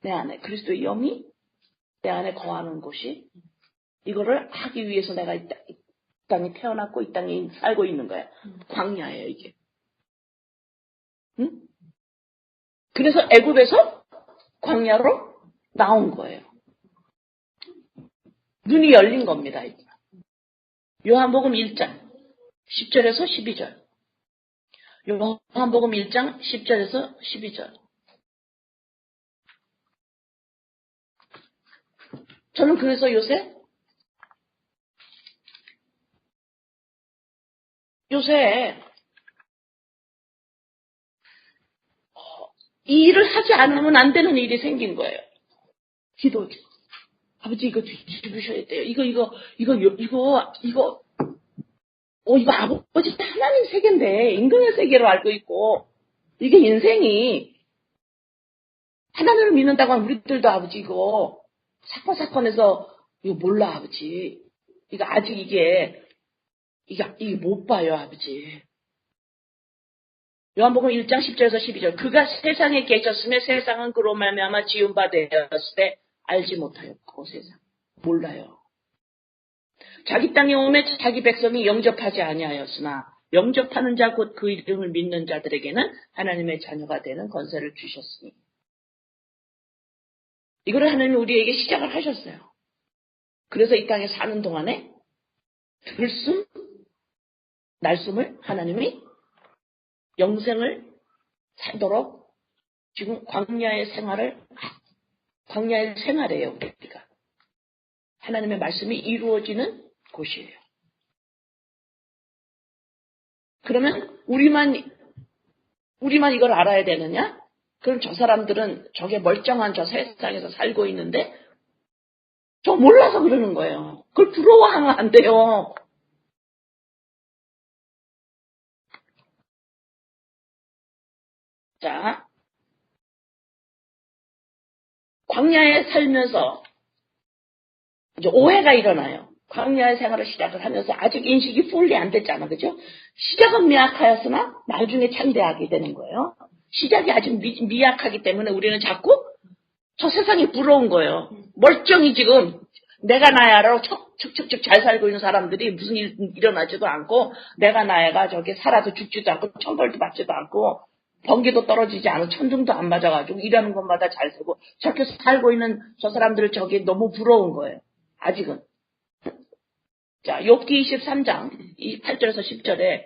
내 안에 그리스도의 영이 내 안에 거하는 곳이 이거를 하기 위해서 내가 이 땅에 태어났고 이 땅에 살고 있는 거야. 광야예요 이게. 응? 그래서 애굽에서 광야로 나온 거예요. 눈이 열린 겁니다. 이제. 요한복음 1장 10절에서 12절. 요한복음 1장 10절에서 12절. 저는 그래서 요새 이 일을 하지 않으면 안 되는 일이 생긴 거예요. 기도. 아버지 이거 뒤집으셔야 돼요. 이거 아버지 하나님 세계인데 인간의 세계로 알고 있고 이게 인생이 하나님을 믿는다고 하면 우리들도 아버지 이거 사건에서 이거 몰라 아버지. 이거 아직 이게 못 봐요 아버지. 요한복음 1장 10절에서 12절. 그가 세상에 계셨으며 세상은 그로 말미암아 지은 바 되었을 때 알지 못하였고 세상 몰라요. 자기 땅에 오매 자기 백성이 영접하지 아니하였으나 영접하는 자 곧 그 이름을 믿는 자들에게는 하나님의 자녀가 되는 권세를 주셨으니. 이거를 하나님이 우리에게 시작을 하셨어요. 그래서 이 땅에 사는 동안에 들숨, 날숨을 하나님이 영생을 살도록 지금 광야의 생활을 광야의 생활이에요, 우리가. 하나님의 말씀이 이루어지는 곳이에요. 그러면 우리만 이걸 알아야 되느냐? 그럼 저 사람들은 저게 멀쩡한 저 세상에서 살고 있는데 저 몰라서 그러는 거예요. 그걸 부러워하면 안 돼요. 자, 광야에 살면서 이제 오해가 일어나요. 광야의 생활을 시작을 하면서 아직 인식이 풀리 안 됐잖아. 그죠? 시작은 미약하였으나 나중에 창대하게 되는 거예요. 시작이 아직 미약하기 때문에 우리는 자꾸 저 세상이 부러운 거예요. 멀쩡히 지금 내가 나야로 척척척 잘 살고 있는 사람들이 무슨 일 일어나지도 않고 내가 나야가 저기 살아도 죽지도 않고 천벌도 받지도 않고 번개도 떨어지지 않고 천둥도 안 맞아가지고 일하는 것마다 잘 살고 저렇게 살고 있는 저 사람들 저게 너무 부러운 거예요. 아직은. 자, 욥기 23장 8절에서 10절에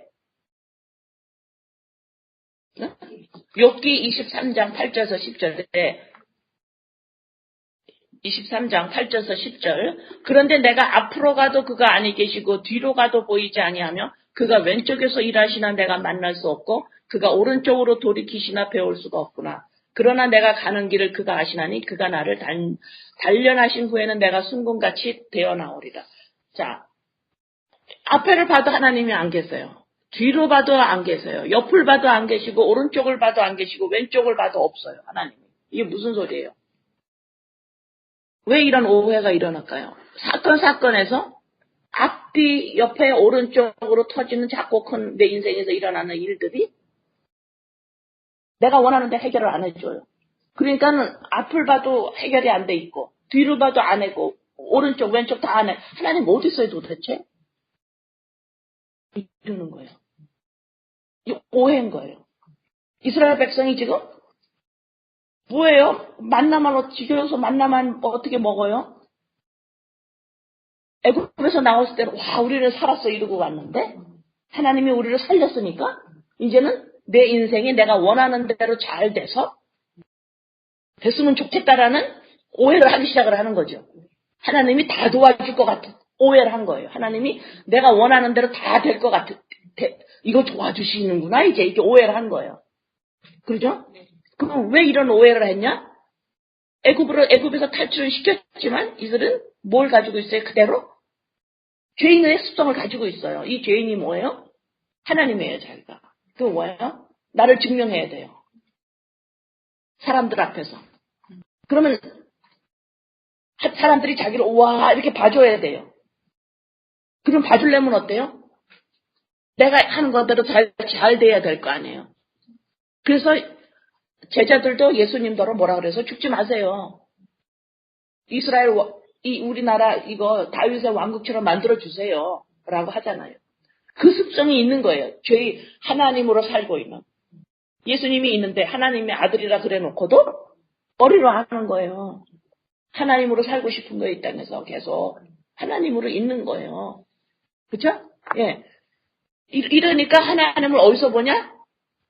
욥기 23장 8절에서 10절에 23장 8절에서 10절. 그런데 내가 앞으로 가도 그가 아니 계시고 뒤로 가도 보이지 아니하며 그가 왼쪽에서 일하시나 내가 만날 수 없고 그가 오른쪽으로 돌이키시나 배울 수가 없구나. 그러나 내가 가는 길을 그가 아시나니 그가 나를 단련하신 후에는 내가 순금같이 되어 나오리라. 자, 앞에를 봐도 하나님이 안 계세요. 뒤로 봐도 안 계세요. 옆을 봐도 안 계시고 오른쪽을 봐도 안 계시고 왼쪽을 봐도 없어요. 하나님이. 이게 무슨 소리예요? 왜 이런 오해가 일어날까요? 사건에서 앞뒤 옆에 오른쪽으로 터지는 작고 큰 내 인생에서 일어나는 일들이 내가 원하는데 해결을 안 해줘요. 그러니까는 앞을 봐도 해결이 안 돼 있고 뒤를 봐도 안 하고 오른쪽 왼쪽 다 안 해. 하나님 어디 있어요 도대체? 이러는 거예요. 이 오해인 거예요. 이스라엘 백성이 지금 뭐예요? 만나만 지겨워서 만나만 어떻게 먹어요? 애굽에서 나왔을 때는 와 우리를 살았어 이러고 왔는데 하나님이 우리를 살렸으니까 이제는 내 인생이 내가 원하는 대로 잘 됐으면 좋겠다라는 오해를 하기 시작을 하는 거죠. 하나님이 다 도와줄 것 같은 오해를 한 거예요. 하나님이 내가 원하는 대로 다 될 것 같은 이거 도와주시는구나 이제 이렇게 오해를 한 거예요. 그러죠? 그럼 왜 이런 오해를 했냐? 애굽에서 탈출을 시켰지만 이들은 뭘 가지고 있어요? 그대로 죄인의 습성을 가지고 있어요. 이 죄인이 뭐예요? 하나님이에요, 자기가. 그 뭐예요? 나를 증명해야 돼요. 사람들 앞에서. 그러면 사람들이 자기를 와 이렇게 봐줘야 돼요. 그럼 봐주려면 어때요? 내가 하는 것대로 잘 돼야 될 거 아니에요. 그래서 제자들도 예수님더러 뭐라 그래서 죽지 마세요. 이스라엘 우리나라 이거 다윗의 왕국처럼 만들어 주세요. 라고 하잖아요. 그 습성이 있는 거예요. 죄의 하나님으로 살고 있는. 예수님이 있는데 하나님의 아들이라 그래 놓고도 어리로 하는 거예요. 하나님으로 살고 싶은 거에 이 땅에서 계속 하나님으로 있는 거예요. 그쵸? 예. 이러니까 하나님을 어디서 보냐?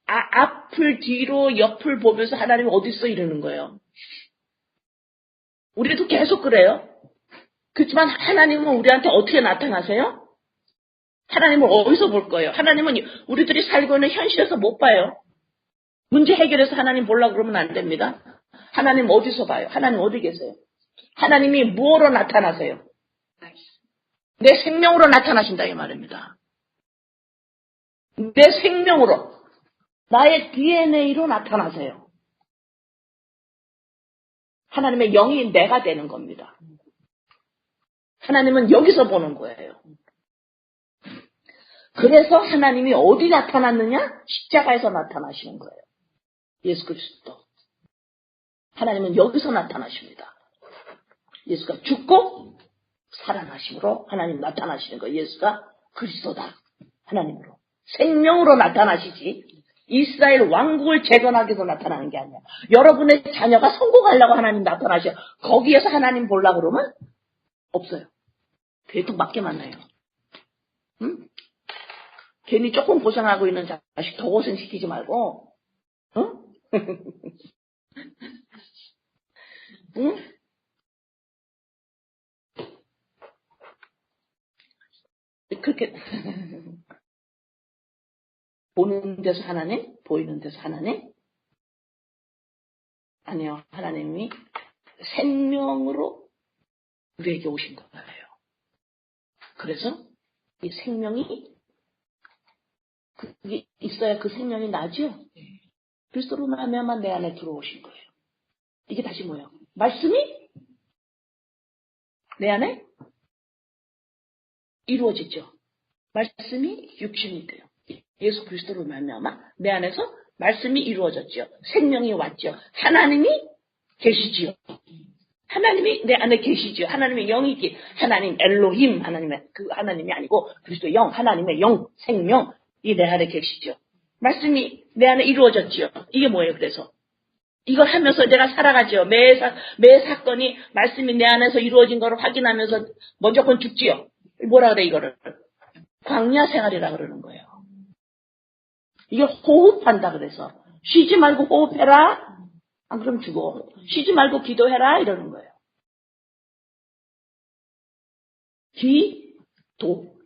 앞을 뒤로 옆을 보면서 하나님 어디 있어 이러는 거예요. 우리도 계속 그래요. 그렇지만 하나님은 우리한테 어떻게 나타나세요? 하나님을 어디서 볼 거예요? 하나님은 우리들이 살고 있는 현실에서 못 봐요. 문제 해결해서 하나님 보려고 그러면 안 됩니다. 하나님 어디서 봐요? 하나님 어디 계세요? 하나님이 무엇으로 나타나세요? 내 생명으로 나타나신다 이 말입니다. 내 생명으로 나의 DNA로 나타나세요. 하나님의 영이 내가 되는 겁니다. 하나님은 여기서 보는 거예요. 그래서 하나님이 어디 나타났느냐? 십자가에서 나타나시는 거예요. 예수 그리스도. 하나님은 여기서 나타나십니다. 예수가 죽고 살아나심으로 하나님 나타나시는 거예요. 예수가 그리스도다. 하나님으로. 생명으로 나타나시지. 이스라엘 왕국을 재건하기 위해서 나타나는 게 아니야. 여러분의 자녀가 성공하려고 하나님 나타나셔. 거기에서 하나님 보려고 그러면 없어요. 대통 맞게 만나요. 응? 괜히 조금 고생하고 있는 자식 더 고생시키지 말고 응? 응? 그렇게 보는 데서 하나님, 보이는 데서 하나님? 아니요. 하나님이 생명으로 우리에게 오신 거예요. 그래서 이 생명이 그게 있어야 그 생명이 나죠. 그리스도로 말미암아 내 안에 들어오신 거예요. 이게 다시 뭐예요? 말씀이 내 안에 이루어지죠. 말씀이 육신이 돼요. 예수 그리스도로 말미암아 내 안에서 말씀이 이루어졌죠. 생명이 왔죠. 하나님이 계시지요. 하나님이 내 안에 계시죠. 하나님의 영이기. 하나님 엘로힘 하나님의 그 하나님이 아니고 그리스도 영 하나님의 영 생명이 내 안에 계시죠. 말씀이 내 안에 이루어졌지요. 이게 뭐예요? 그래서 이걸 하면서 내가 살아가죠. 매 사건이 말씀이 내 안에서 이루어진 것을 확인하면서 먼저 건 죽지요. 뭐라 그래 이거를? 광야 생활이라 그러는 거예요. 이게 호흡한다 그래서 쉬지 말고 호흡해라. 안 그럼 죽어. 쉬지 말고 기도해라 이러는 거예요. 기도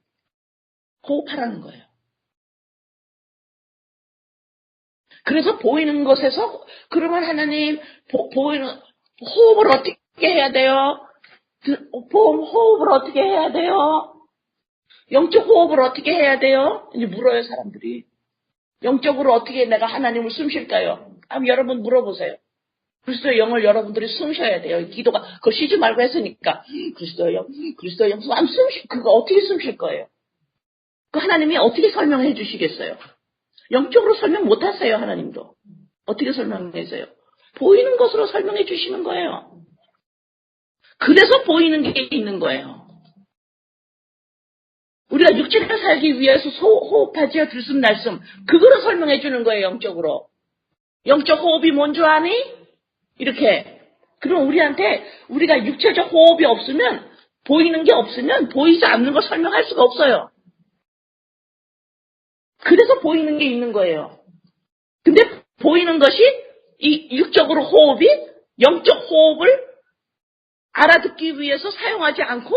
호흡하라는 거예요. 그래서 보이는 것에서 그러면 하나님 보이는 호흡을 어떻게 해야 돼요? 호흡을 어떻게 해야 돼요? 영적 호흡을 어떻게 해야 돼요? 이제 물어요 사람들이. 영적으로 어떻게 내가 하나님을 숨쉴까요? 한번 여러분 물어보세요. 그리스도의 영을 여러분들이 숨쉬어야 돼요. 기도가 그거 쉬지 말고 했으니까 그리스도의 영 그거 어떻게 숨쉴 거예요? 그 하나님이 어떻게 설명해 주시겠어요? 영적으로 설명 못 하세요 하나님도. 어떻게 설명해서요? 보이는 것으로 설명해 주시는 거예요. 그래서 보이는 게 있는 거예요. 우리가 육체를 살기 위해서 호흡하지요. 들숨 날숨. 그거로 설명해 주는 거예요. 영적으로. 영적 호흡이 뭔 줄 아니? 이렇게. 그럼 우리가 육체적 호흡이 없으면 보이는 게 없으면 보이지 않는 걸 설명할 수가 없어요. 그래서 보이는 게 있는 거예요. 근데 보이는 것이 이 육적으로 호흡이 영적 호흡을 알아듣기 위해서 사용하지 않고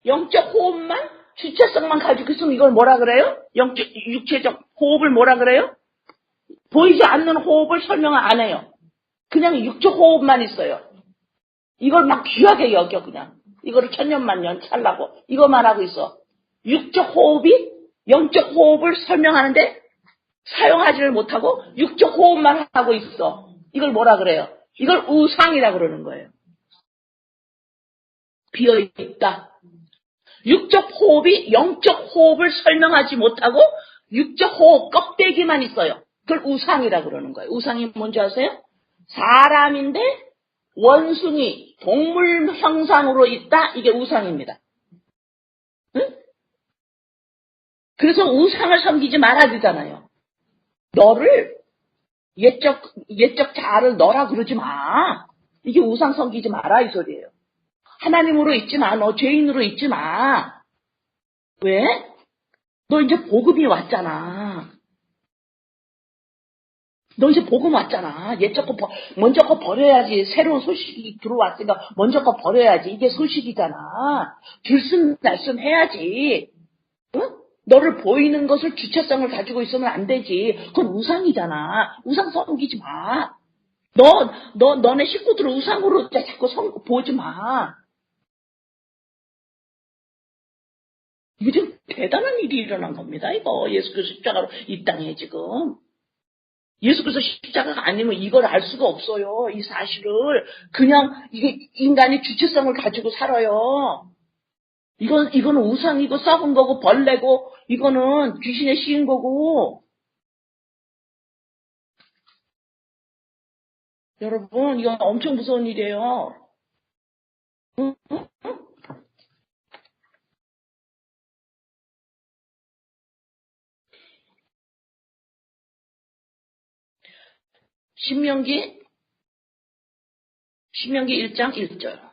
영적 호흡만 주체성만 가지고 있으면 이걸 뭐라 그래요? 육체적 호흡을 뭐라 그래요? 보이지 않는 호흡을 설명을 안 해요. 그냥 육적 호흡만 있어요. 이걸 막 귀하게 여겨 그냥. 이거를 천년만년 살라고. 이것만 하고 있어. 육적 호흡이 영적 호흡을 설명하는데 사용하지를 못하고 육적 호흡만 하고 있어. 이걸 뭐라 그래요? 이걸 우상이라 그러는 거예요. 비어있다. 육적 호흡이 영적 호흡을 설명하지 못하고 육적 호흡 껍데기만 있어요. 그걸 우상이라 그러는 거예요. 우상이 뭔지 아세요? 사람인데 원숭이, 동물 형상으로 있다. 이게 우상입니다. 응? 그래서 우상을 섬기지 말아야 되잖아요. 너를 옛적 자아를 너라 그러지 마. 이게 우상 섬기지 마라 이 소리예요. 하나님으로 있지 마. 너 죄인으로 있지 마. 왜? 너 이제 복음이 왔잖아. 너 이제 복음 왔잖아. 옛적 거 먼저 거 버려야지. 새로운 소식이 들어왔으니까 먼저 거 버려야지. 이게 소식이잖아. 들숨날숨 해야지. 응? 너를 보이는 것을 주체성을 가지고 있으면 안 되지. 그건 우상이잖아. 우상 섬기지 마. 너네 식구들을 우상으로 자꾸 보지 마. 이게 좀 대단한 일이 일어난 겁니다. 이거 예수께서 십자가로 이 땅에 지금. 예수께서 십자가가 아니면 이걸 알 수가 없어요. 이 사실을. 그냥 이게 인간이 주체성을 가지고 살아요. 이거는 우상이고 썩은 거고 벌레고 이거는 귀신에 씌인 거고. 여러분 이건 엄청 무서운 일이에요. 응? 응? 신명기 1장 1절.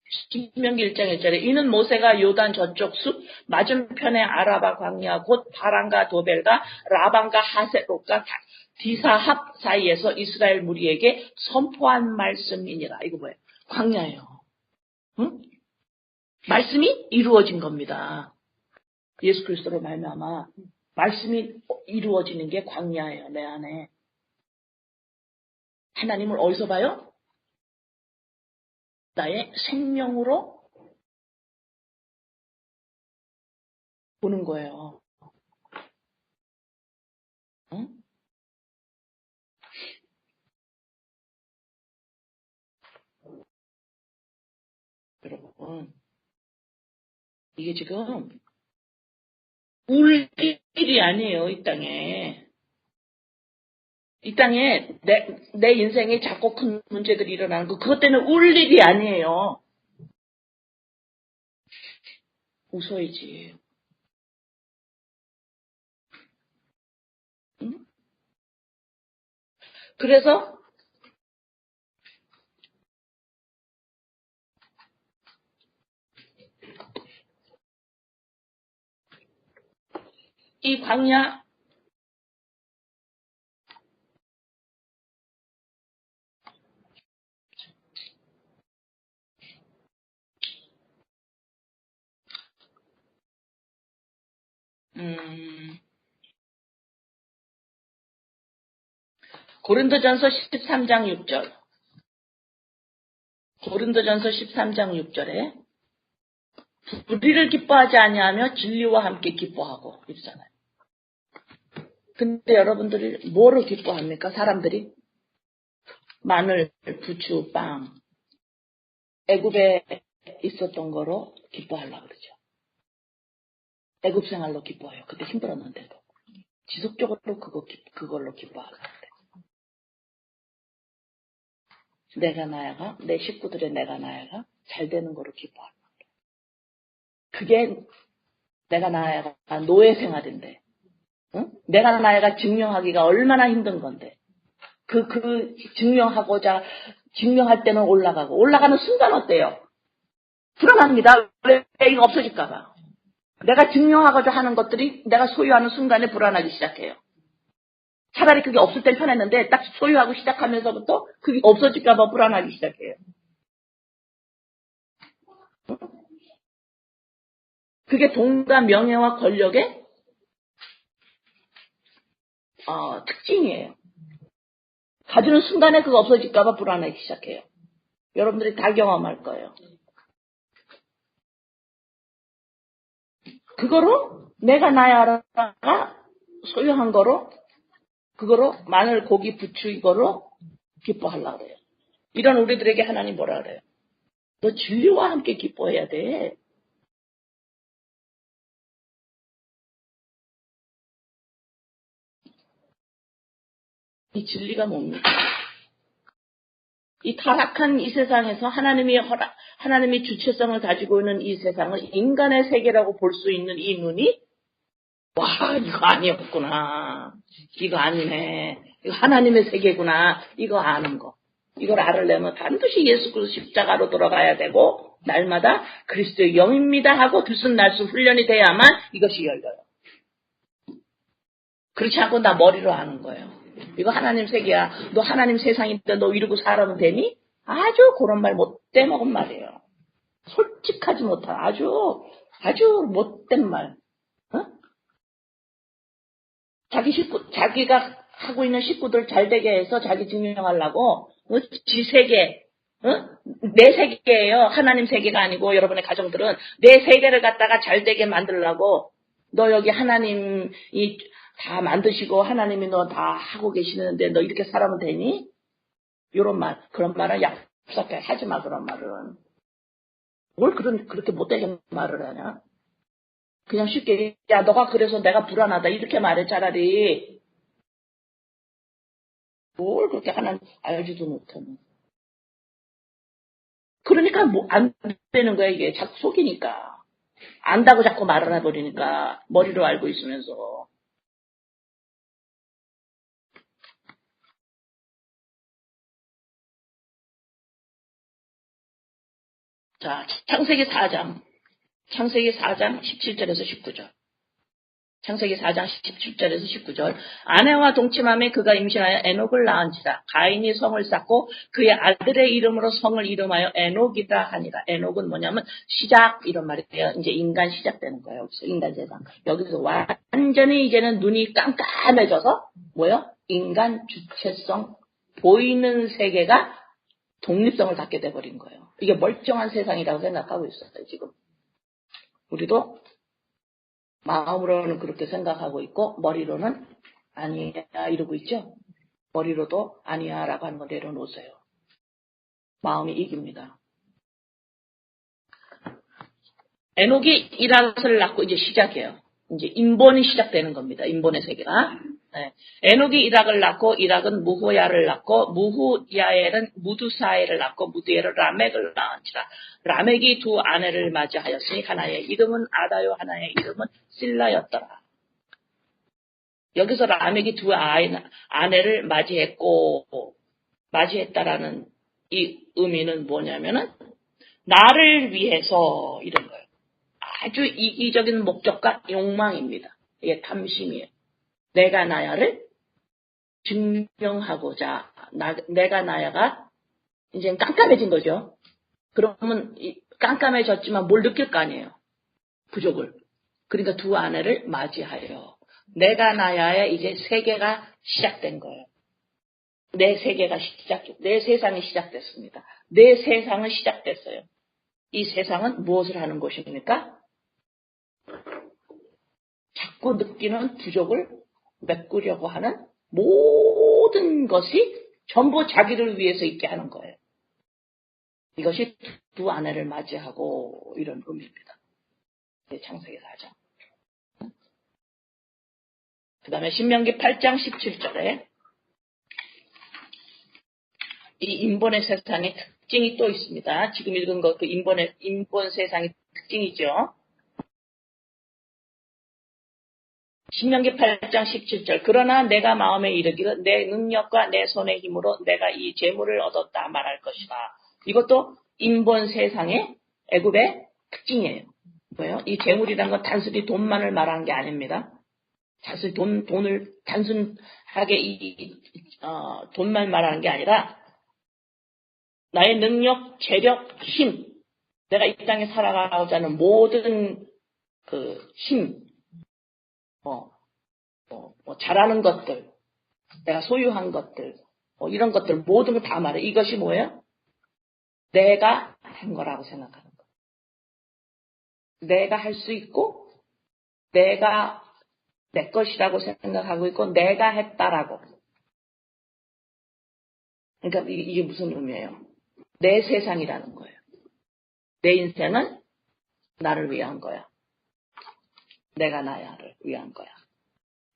신명기 1장 1절에 이는 모세가 요단 저쪽 숲 맞은편의 아라바 광야 곧 바란과 도벨과 라반과 하셋롯과 디사합 사이에서 이스라엘 무리에게 선포한 말씀이니라. 이거 뭐예요? 광야예요. 응? 말씀이 이루어진 겁니다. 예수 그리스도로 말미암아 말씀이 이루어지는 게 광야예요. 내 안에. 하나님을 어디서 봐요? 나의 생명으로 보는 거예요. 응? 여러분, 이게 지금 울 일이 아니에요, 이 땅에. 이 땅에 내 인생에 작고 큰 문제들이 일어나는 거, 그것 때문에 울 일이 아니에요. 웃어야지. 응? 그래서 이 광야, 고린도전서 13장 6절. 고린도전서 13장 6절에 불의를 기뻐하지 아니하며 진리와 함께 기뻐하고 이러잖아요. 근데 여러분들이 뭐를 기뻐합니까? 사람들이 마늘, 부추, 빵, 애굽에 있었던 거로 기뻐하려고 그러죠. 애굽 생활로 기뻐해요. 그때 힘들었는데도 지속적으로 그걸로 기뻐하려고 그래요. 내가 나야가 내 식구들의 내가 나야가 잘 되는 거로 기뻐하려고 그래요. 그게 내가 나야가 노예 생활인데, 응? 내가 나야가 증명하기가 얼마나 힘든 건데. 증명할 때는 올라가는 순간 어때요? 불안합니다. 왜 이거 없어질까봐. 내가 증명하고자 하는 것들이 내가 소유하는 순간에 불안하기 시작해요. 차라리 그게 없을 땐 편했는데 딱 소유하고 시작하면서부터 그게 없어질까봐 불안하기 시작해요. 그게 돈과 명예와 권력의 특징이에요. 가지는 순간에 그거 없어질까봐 불안하기 시작해요. 여러분들이 다 경험할 거예요. 그거로 내가 나야가 소유한 거로 그거로 마늘, 고기, 부추 이거로 기뻐하려고 그래요. 이런 우리들에게 하나님 뭐라 그래요? 너 진리와 함께 기뻐해야 돼. 이 진리가 뭡니까? 이 타락한 이 세상에서 하나님이 주체성을 가지고 있는 이 세상을 인간의 세계라고 볼 수 있는 이 눈이, 와, 이거 아니었구나. 이거 아니네. 이거 하나님의 세계구나. 이거 아는 거. 이걸 알으려면 반드시 예수 그리스도 십자가로 돌아가야 되고, 날마다 그리스도의 영입니다 하고 들숨날숨 훈련이 돼야만 이것이 열려요. 그렇지 않고 나 머리로 아는 거예요. 이거 하나님 세계야. 너 하나님 세상인데 너 이러고 살아도 되니? 아주 그런 말 못돼 먹은 말이에요. 솔직하지 못한 아주 못된 말. 어? 자기가 하고 있는 식구들 잘 되게 해서 자기 증명하려고 지 세계, 내 세계예요. 하나님 세계가 아니고 여러분의 가정들은 내 세계를 갖다가 잘 되게 만들려고 너 여기 하나님이 다 만드시고 하나님이 너 다 하고 계시는데 너 이렇게 살아면 되니? 이런 말, 그런 말은 얍삽하게 하지 마. 그런 말은 뭘 그렇게 못되게 말을 하냐? 그냥 쉽게 야 너가 그래서 내가 불안하다 이렇게 말해. 차라리 뭘 그렇게 하나님 알지도 못하는. 그러니까 뭐 안 되는 거야. 이게 자꾸 속이니까 안다고 자꾸 말을 해버리니까 머리로 알고 있으면서. 자, 창세기 4장 17절에서 19절. 창세기 4장 17절에서 19절. 아내와 동침함에 그가 임신하여 에녹을 낳은지라. 가인이 성을 쌓고 그의 아들의 이름으로 성을 이름하여 에녹이라 하니라. 에녹은 뭐냐면 시작 이런 말이에요. 이제 인간 시작되는 거예요. 여기서 인간 세상. 여기서 완전히 이제는 눈이 깜깜해져서 뭐요? 인간 주체성 보이는 세계가 독립성을 갖게 돼버린 거예요. 이게 멀쩡한 세상이라고 생각하고 있어요. 지금. 우리도 마음으로는 그렇게 생각하고 있고 머리로는 아니야 이러고 있죠. 머리로도 아니야 라고 하는 거 내려놓으세요. 마음이 이깁니다. 에녹이 이락을 낳고 이제 시작해요. 이제 인본이 시작되는 겁니다. 인본의 세계가. 네. 에녹이 이락을 낳고 이락은 무후야를 낳고 무후야엘은 무두사엘을 낳고 무두엘은 라멕을 낳은지라. 라멕이 두 아내를 맞이하였으니 하나의 이름은 아다요 하나의 이름은 실라였더라. 여기서 라멕이 두 아내를 맞이했다라는 이 의미는 뭐냐면은 나를 위해서 이런 거예요. 아주 이기적인 목적과 욕망입니다. 이게 탐심이에요. 내가 나야를 증명하고자 내가 나야가 이제 깜깜해진 거죠. 그러면 깜깜해졌지만 뭘 느낄 거 아니에요. 부족을. 그러니까 두 아내를 맞이하여 내가 나야의 이제 세계가 시작된 거예요. 내 세상이 시작됐습니다. 내 세상은 시작됐어요. 이 세상은 무엇을 하는 곳입니까? 자꾸 느끼는 부족을 메꾸려고 하는 모든 것이 전부 자기를 위해서 있게 하는 거예요. 이것이 두 아내를 맞이하고 이런 의미입니다. 창세기 4장. 그 다음에 신명기 8장 17절에 이 인본의 세상의 특징이 또 있습니다. 지금 읽은 것 그 인본 세상의 특징이죠. 신명기 8장 17절. 그러나 내가 마음에 이르기를 내 능력과 내 손의 힘으로 내가 이 재물을 얻었다 말할 것이다. 이것도 인본 세상의 애굽의 특징이에요. 뭐예요? 이 재물이라는 건 단순히 돈만을 말하는 게 아닙니다. 단순히 돈을 단순하게 돈만 말하는 게 아니라 나의 능력, 재력, 힘, 내가 이 땅에 살아가고자 하는 모든 그 힘, 잘하는 것들, 내가 소유한 것들, 이런 것들 모든 걸 다 말해. 이것이 뭐예요? 내가 한 거라고 생각하는 거. 내가 할 수 있고, 내가 내 것이라고 생각하고 있고, 내가 했다라고. 그러니까 이게 무슨 의미예요? 내 세상이라는 거예요. 내 인생은 나를 위한 거야. 내가 나야를 위한 거야.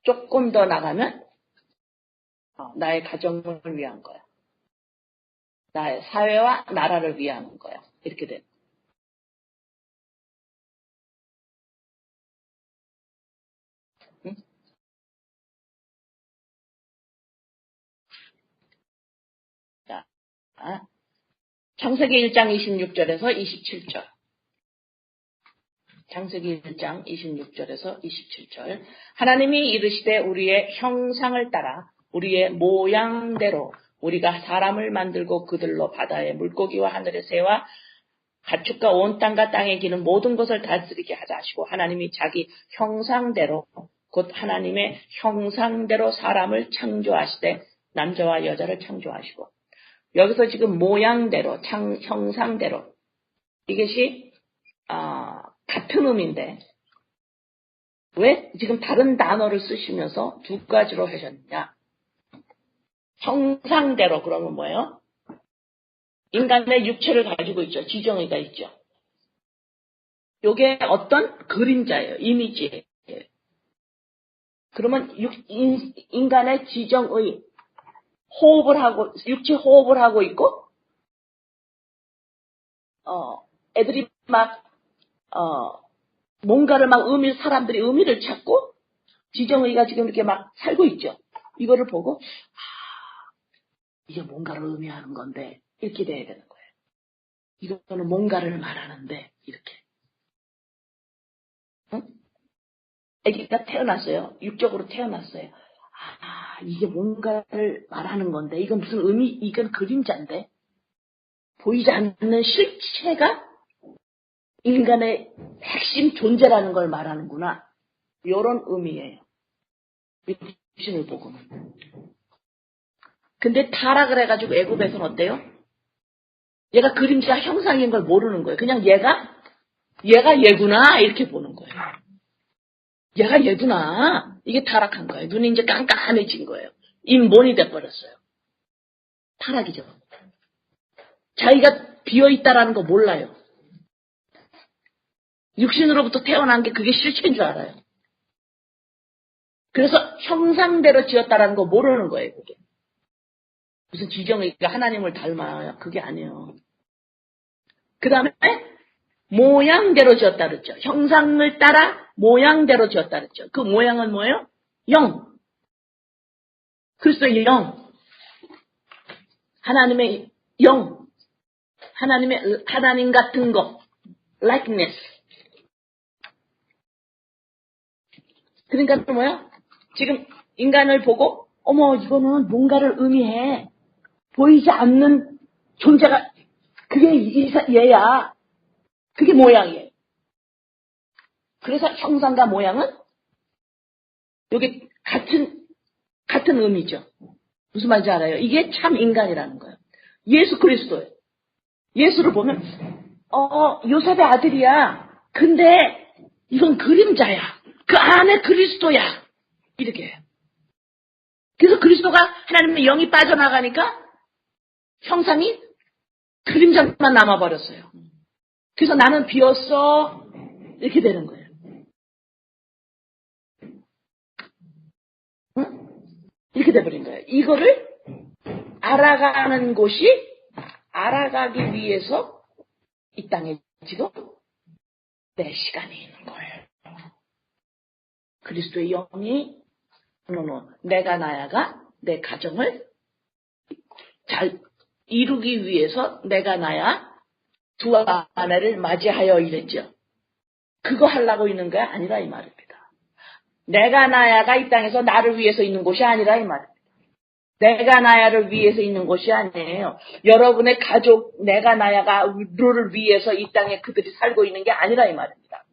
조금 더 나가면 나의 가정을 위한 거야. 나의 사회와 나라를 위한 거야. 이렇게 돼. 응? 자, 창세기 1장 26절에서 27절. 창세기 1장 26절에서 27절. 하나님이 이르시되 우리의 형상을 따라 우리의 모양대로 우리가 사람을 만들고 그들로 바다의 물고기와 하늘의 새와 가축과 온 땅과 땅에 기는 모든 것을 다스리게 하자 하시고 하나님이 자기 형상대로 곧 하나님의 형상대로 사람을 창조하시되 남자와 여자를 창조하시고 여기서 지금 모양대로 형상대로 이것이 같은 의미인데 왜 지금 다른 단어를 쓰시면서 두 가지로 하셨느냐. 형상대로 그러면 뭐예요? 인간의 육체를 가지고 있죠. 지정의가 있죠. 이게 어떤 그림자예요. 이미지예요. 그러면 인간의 지정의 육체 호흡을 하고 있고 애들이 막 뭔가를 막 사람들이 의미를 찾고 지정의가 지금 이렇게 막 살고 있죠. 이거를 보고 이게 뭔가를 의미하는 건데 이렇게 돼야 되는 거예요. 이거는 뭔가를 말하는데 이렇게. 응? 아기가 태어났어요. 육적으로 태어났어요. 아, 이게 뭔가를 말하는 건데 이건 무슨 이건 그림자인데 보이지 않는 실체가 인간의 핵심 존재라는 걸 말하는구나. 이런 의미예요. 육신을 보고는. 근데 타락을 해가지고 애굽에서는 어때요? 얘가 그림자 형상인 걸 모르는 거예요. 그냥 얘가 얘구나 이렇게 보는 거예요. 얘가 얘구나. 이게 타락한 거예요. 눈이 이제 깜깜해진 거예요. 인본이 돼버렸어요. 타락이죠. 자기가 비어있다라는 거 몰라요. 육신으로부터 태어난 게 그게 실체인 줄 알아요. 그래서 형상대로 지었다라는 거 모르는 거예요. 그게. 무슨 지정이 하나님을 닮아요. 그게 아니에요. 그 다음에 모양대로 지었다 그랬죠. 형상을 따라 모양대로 지었다 그랬죠. 그 모양은 뭐예요? 영. 그리스도의 영. 하나님의 영. 하나님 같은 거. likeness. 그러니까 또 뭐야? 지금 인간을 보고 어머 이거는 뭔가를 의미해. 보이지 않는 존재가 그게 얘야. 그게 모양이에요. 그래서 형상과 모양은 여기 같은 의미죠. 무슨 말인지 알아요? 이게 참 인간이라는 거예요. 예수 그리스도예요. 예수를 보면 요셉의 아들이야. 근데 이건 그림자야. 그 안에 그리스도야. 이렇게 해요. 그래서 그리스도가 하나님의 영이 빠져나가니까 형상이 그림자만 남아버렸어요. 그래서 나는 비었어. 이렇게 되는 거예요. 응? 이렇게 돼버린 거예요. 이거를 알아가기 위해서 이 땅에 지금 내 시간이 있는 거예요. 그리스도의 영이 내가 나야가 내 가정을 잘 이루기 위해서 내가 나야 두 아내를 맞이하여 이랬죠. 그거 하려고 있는 게 아니라 이 말입니다. 내가 나야가 이 땅에서 나를 위해서 있는 곳이 아니라 이 말입니다. 내가 나야를 위해서 있는 곳이 아니에요. 여러분의 가족 내가 나야가를 위해서 이 땅에 그들이 살고 있는 게 아니라 이 말입니다.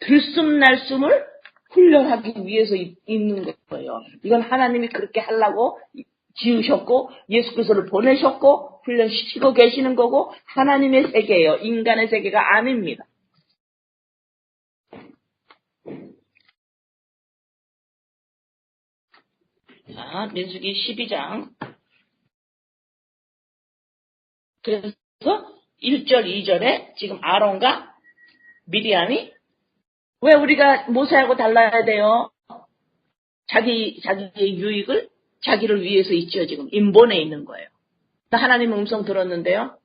들숨날숨을 훈련하기 위해서 있는 거예요. 이건 하나님이 그렇게 하려고 지으셨고 예수 그리스도를 보내셨고 훈련시키고 계시는 거고 하나님의 세계예요. 인간의 세계가 아닙니다. 자, 민수기 12장. 그래서 1절, 2절에 지금 아론과 미리암이 왜 우리가 모세하고 달라야 돼요? 자기의 유익을 자기를 위해서 있죠. 지금 인본에 있는 거예요. 나 하나님 음성 들었는데요.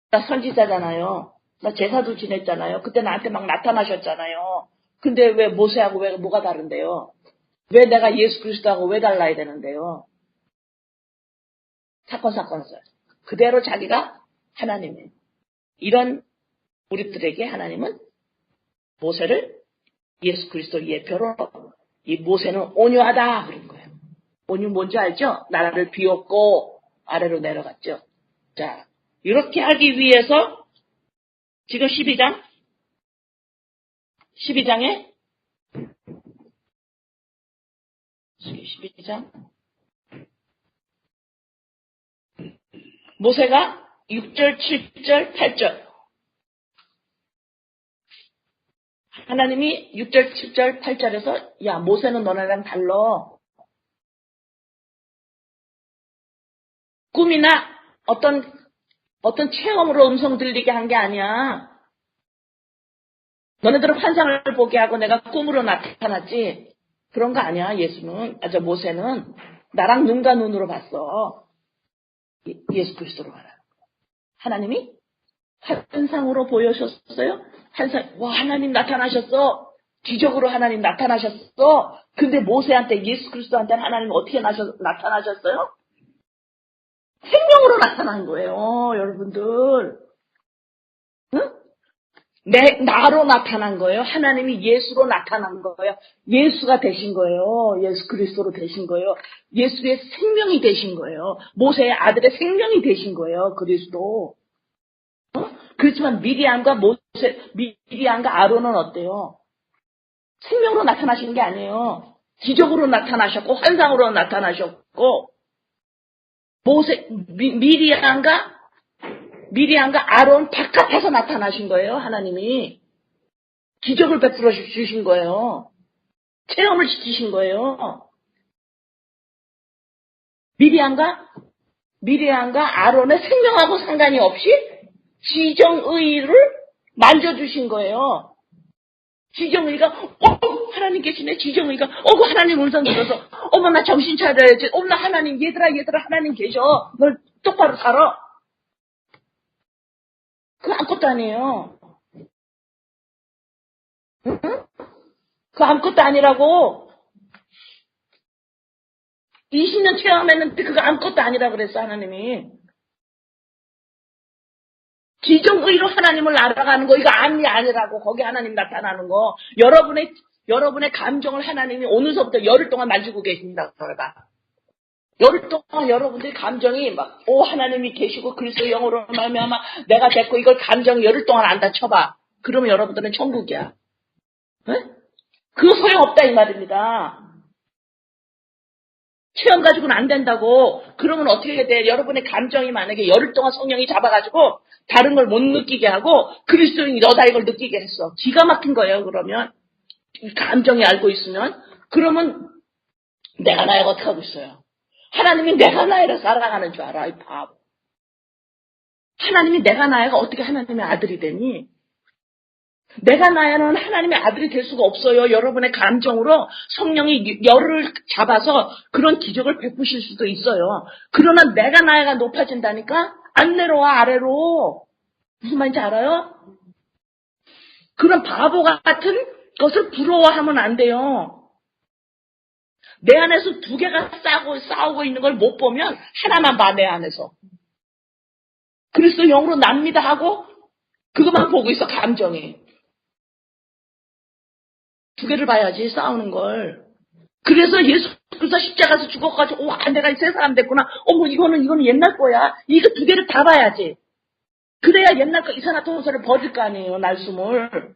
나 선지자잖아요. 나 제사도 지냈잖아요. 그때 나한테 막 나타나셨잖아요. 근데 왜 모세하고 왜 뭐가 다른데요? 왜 내가 예수 그리스도하고 왜 달라야 되는데요? 사건설. 그대로 자기가 하나님이에요. 이런 우리들에게 하나님은 모세를 예수 그리스도 예표로 이 모세는 온유하다 그런 거예요. 온유 뭔지 알죠? 나라를 비웠고 아래로 내려갔죠. 자, 이렇게 하기 위해서 지금 12장에 모세가 6절, 7절, 8절 하나님이 6절, 7절, 8절에서 야 모세는 너네랑 달라. 꿈이나 어떤 체험으로 음성 들리게 한 게 아니야. 너네들은 환상을 보게 하고 내가 꿈으로 나타났지. 그런 거 아니야. 모세는 나랑 눈과 눈으로 봤어. 예수 그리스도로 말하는 거야. 하나님이 환상으로 보여줬어요. 하나님 나타나셨어. 기적으로 하나님 나타나셨어. 근데 모세한테 예수 그리스도한테는 하나님 어떻게 나타나셨어요? 생명으로 나타난 거예요. 여러분들. 나로 나타난 거예요. 하나님이 예수로 나타난 거예요. 예수가 되신 거예요. 예수 그리스도로 되신 거예요. 예수의 생명이 되신 거예요. 모세의 아들의 생명이 되신 거예요. 그리스도. 그렇지만 미리암과 아론은 어때요? 생명으로 나타나시는 게 아니에요. 기적으로 나타나셨고 환상으로 나타나셨고 미리암과 아론 바깥에서 나타나신 거예요. 하나님이 기적을 베풀어 주신 거예요. 체험을 시키신 거예요. 미리암과 아론의 생명하고 상관이 없이 지정의를 만져주신 거예요. 지정의가 하나님 계시네. 지정의가 그 하나님 음성 들어서 어머 나 정신 차려야지. 나 하나님 얘들아 하나님 계셔. 널 똑바로 살아. 그거 아무것도 아니에요. 응? 그거 아무것도 아니라고. 20년 체험했는데 그거 아무것도 아니라 그랬어 하나님이. 지정의로 하나님을 알아가는 거 이거 아니라고. 거기 하나님 나타나는 거. 여러분의 감정을 하나님이 오늘서부터 열흘 동안 만지고 계신다 그러다. 열흘 동안 여러분들의 감정이 막 하나님이 계시고 그리스도 영으로 말미암아 내가 됐고 이걸 감정 열흘 동안 안다 쳐봐. 그러면 여러분들은 천국이야. 네? 그거 소용없다 이 말입니다. 체험 가지고는 안 된다고. 그러면 어떻게 돼? 여러분의 감정이 만약에 열흘 동안 성령이 잡아가지고 다른 걸 못 느끼게 하고 그리스도인이 너다 이걸 느끼게 했어. 기가 막힌 거예요. 그러면 감정이 알고 있으면 그러면 내가 나이가 어떻게 하고 있어요? 하나님이 내가 나이를 살아가는 줄 알아. 이 바보. 하나님이 내가 나이가 어떻게 하나님의 아들이 되니? 내가 나야는 하나님의 아들이 될 수가 없어요. 여러분의 감정으로 성령이 열을 잡아서 그런 기적을 베푸실 수도 있어요. 그러나 내가 나야가 높아진다니까 안 내려와 아래로. 무슨 말인지 알아요? 그런 바보 같은 것을 부러워하면 안 돼요. 내 안에서 두 개가 싸우고 있는 걸 못 보면 하나만 봐, 내 안에서. 그리스도 영으로 납니다 하고 그것만 보고 있어, 감정이. 두 개를 봐야지, 싸우는 걸. 그래서 예수 그리스도 십자가에서 죽어가지고 내가 새 사람 됐구나. 이거는 옛날 거야. 이거 두 개를 다 봐야지. 그래야 옛날 거 이산화탄소를 버릴 거 아니에요, 날숨을.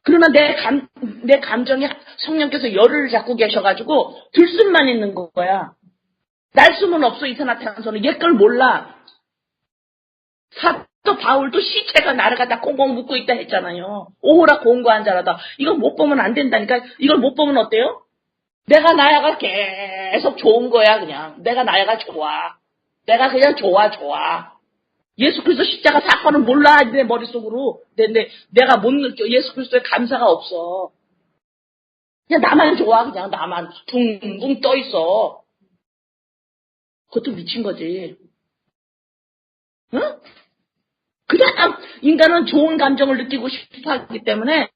그러나 내 감정이 성령께서 열을 잡고 계셔가지고 들숨만 있는 거야. 날숨은 없어, 이산화탄소는. 옛 걸 몰라. 사도 바울도 시체가 나를 갖다 꽁꽁 묶고 있다 했잖아요. 오호라 공고한 자라다. 이걸 못 보면 안 된다니까. 이걸 못 보면 어때요? 내가 나야가 계속 좋은 거야, 그냥. 내가 나야가 좋아. 내가 그냥 좋아. 예수 그리스도 십자가 사건을 몰라, 내 머릿속으로. 내가 못 느껴. 예수 그리스도의 감사가 없어. 그냥 나만 좋아, 그냥 나만. 붕붕 떠 있어. 그것도 미친 거지. 응? 그냥 인간은 좋은 감정을 느끼고 싶어 하기 때문에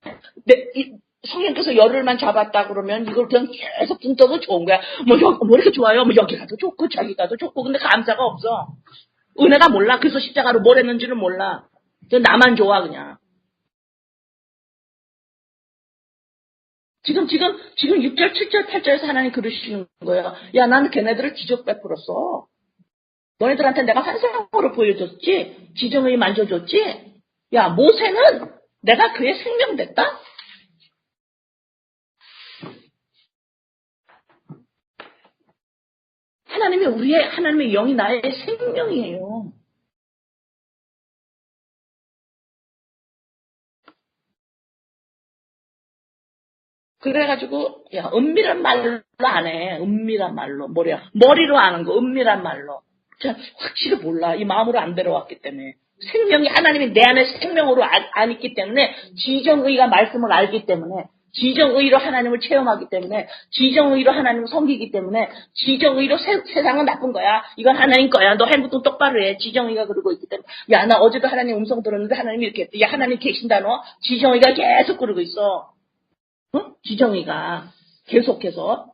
성령께서 열흘만 잡았다 그러면 이걸 그냥 계속 붕 떠도 좋은 거야. 뭐 이렇게 좋아요? 여기 가도 좋고 저기 가도 좋고. 근데 감사가 없어. 은혜가 몰라. 그래서 십자가로 뭘 했는지는 몰라. 나만 좋아 그냥. 지금 6절, 7절, 8절에서 하나님 그러시는 거예요. 야, 나는 걔네들을 기적 베풀었어. 너희들한테 내가 환상으로 보여줬지. 지정의 만져줬지. 야, 모세는 내가 그의 생명 됐다. 하나님의 영이 나의 생명이에요. 그래가지고, 야, 은밀한 말로 안 해. 은밀한 말로. 머리로 아는 거, 은밀한 말로. 확실히 몰라. 이 마음으로 안 들어왔기 때문에. 생명이, 하나님이 내 안에 생명으로 안 있기 때문에, 지정의가 말씀을 알기 때문에, 지정의로 하나님을 체험하기 때문에, 지정의로 하나님을 섬기기 때문에, 지정의로 세상은 나쁜 거야. 이건 하나님 거야. 너 행복도 똑바로 해. 지정의가 그러고 있기 때문에. 야, 나 어제도 하나님 음성 들었는데 하나님이 이렇게 했대. 야, 하나님 계신다 너. 지정의가 계속 그러고 있어. 지정의가 계속해서.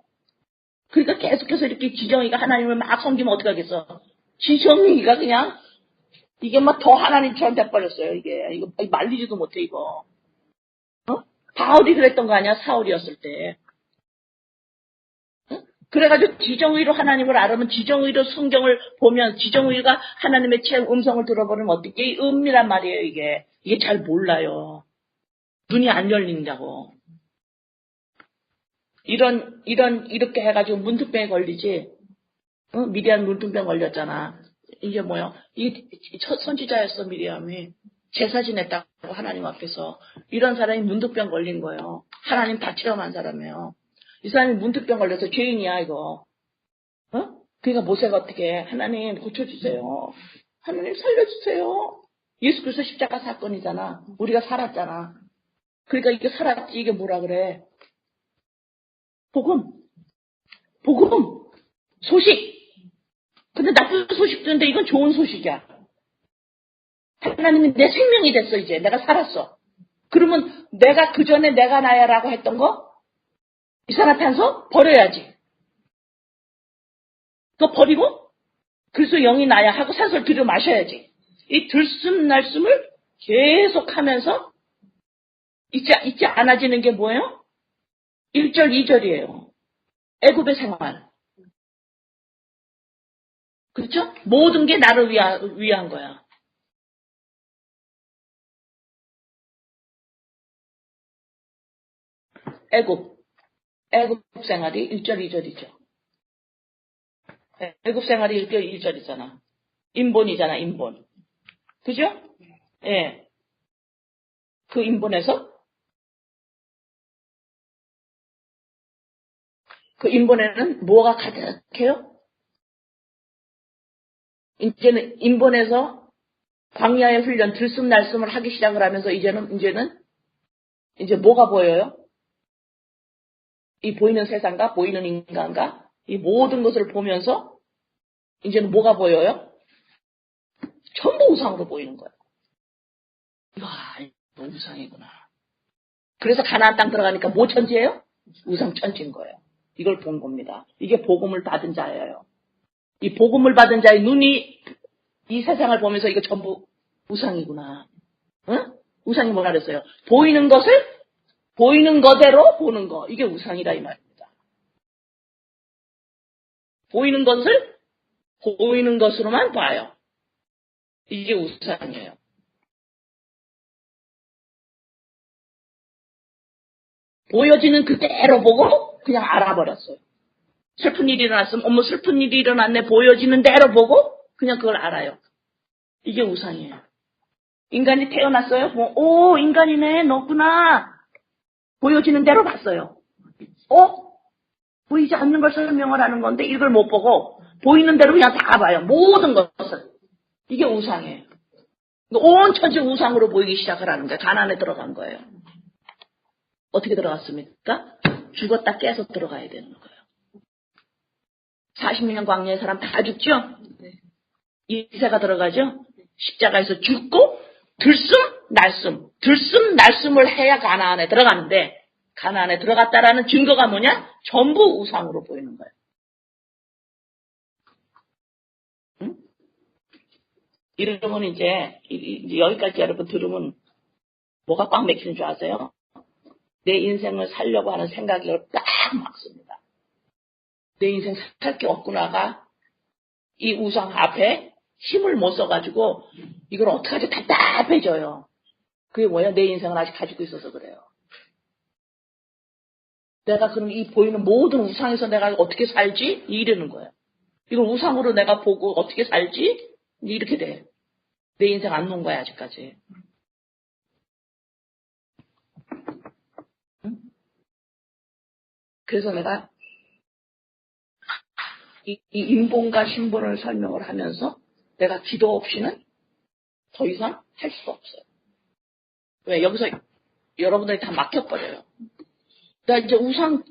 그러니까 계속해서 이렇게 지정의가 하나님을 막 섬기면 어떡하겠어. 지정의가 그냥 이게 막 더 하나님처럼 돼버렸어요, 이거 말리지도 못해, 이거. 바울이 그랬던 거 아니야, 사울이었을 때. 그래가지고 지정의로 하나님을 알으면 지정의로 성경을 보면 지정의가 하나님의 음성을 들어보면 어떻게 은밀한 말이에요, 이게. 이게 잘 몰라요. 눈이 안 열린다고. 이렇게 해가지고 문둥병에 걸리지. 미리암 문둥병 걸렸잖아. 이게 뭐야? 이게 선지자였어, 미리암이. 제사 지냈다고 하나님 앞에서. 이런 사람이 문둥병 걸린 거예요. 하나님 다 체험한 사람이에요. 이 사람이 문둥병 걸려서 죄인이야, 이거. 그러니까 모세가 어떻게 해? 하나님 고쳐주세요. 하나님 살려주세요. 예수 그리스도 십자가 사건이잖아. 우리가 살았잖아. 그러니까 이게 살았지. 이게 뭐라 그래? 복음. 소식. 근데 나쁜 소식 듣는데 이건 좋은 소식이야. 하나님이 내 생명이 됐어, 이제. 내가 살았어. 그러면 내가 그전에 내가 나야라고 했던 거? 이산화탄소? 버려야지. 그거 버리고 그래서 영이 나야 하고 산소를 들여 마셔야지. 이 들숨날숨을 계속 하면서 잊지 않아지는 게 뭐예요? 1절, 2절이에요. 애굽의 생활. 그렇죠? 모든 게 나를 위한 거야. 애굽 생활이 1절, 2절이죠. 애굽 생활이 1절, 2절이잖아. 인본이잖아, 인본. 그죠? 예. 그 인본에서 그 인본에는 뭐가 가득해요? 이제는 인본에서 광야의 훈련, 들숨날숨을 하기 시작을 하면서 이제는 이제 뭐가 보여요? 이 보이는 세상과 보이는 인간과 이 모든 것을 보면서 이제는 뭐가 보여요? 전부 우상으로 보이는 거예요. 와, 이거 우상이구나. 그래서 가나안 땅 들어가니까 뭐 천지예요? 우상 천지인 거예요. 이걸 본 겁니다. 이게 복음을 받은 자예요. 이 복음을 받은 자의 눈이 이 세상을 보면서 이거 전부 우상이구나. 응? 우상이 뭐라 그랬어요? 보이는 것을 보이는 거대로 보는 거. 이게 우상이다 이 말입니다. 보이는 것을 보이는 것으로만 봐요. 이게 우상이에요. 보여지는 그대로 보고 그냥 알아버렸어요. 슬픈 일이 일어났으면 어머 슬픈 일이 일어났네 보여지는 대로 보고 그냥 그걸 알아요. 이게 우상이에요. 인간이 태어났어요. 오 인간이네 너구나. 보여지는 대로 봤어요. 보이지 않는 걸 설명을 하는 건데 이걸 못 보고 보이는 대로 그냥 다 봐요. 모든 것을. 이게 우상이에요. 온 천지 우상으로 보이기 시작을 하는 거예요. 가난에 들어간 거예요. 어떻게 들어갔습니까? 죽었다 깨서 들어가야 되는 거예요. 40년 광야의 사람 다 죽죠? 이세가 들어가죠? 십자가에서 죽고 들숨날숨을 해야 가나안에 들어가는데 가나안에 들어갔다라는 증거가 뭐냐? 전부 우상으로 보이는 거예요. 응? 이러면 이제 여기까지 여러분 들으면 뭐가 꽉 막히는 줄 아세요? 내 인생을 살려고 하는 생각이 딱 막습니다. 내 인생 살 게 없구나가 이 우상 앞에 힘을 못 써가지고 이걸 어떡하지 답답해져요. 그게 뭐야? 내 인생을 아직 가지고 있어서 그래요. 내가 그럼 이 보이는 모든 우상에서 내가 어떻게 살지? 이러는 거예요. 이걸 우상으로 내가 보고 어떻게 살지? 이렇게 돼. 내 인생 안 놓은 거야 아직까지. 응? 그래서 내가 이 인본과 신본을 설명을 하면서 내가 기도 없이는 더 이상 할 수가 없어요. 왜? 여기서 여러분들이 다 막혀버려요. 나 이제 우상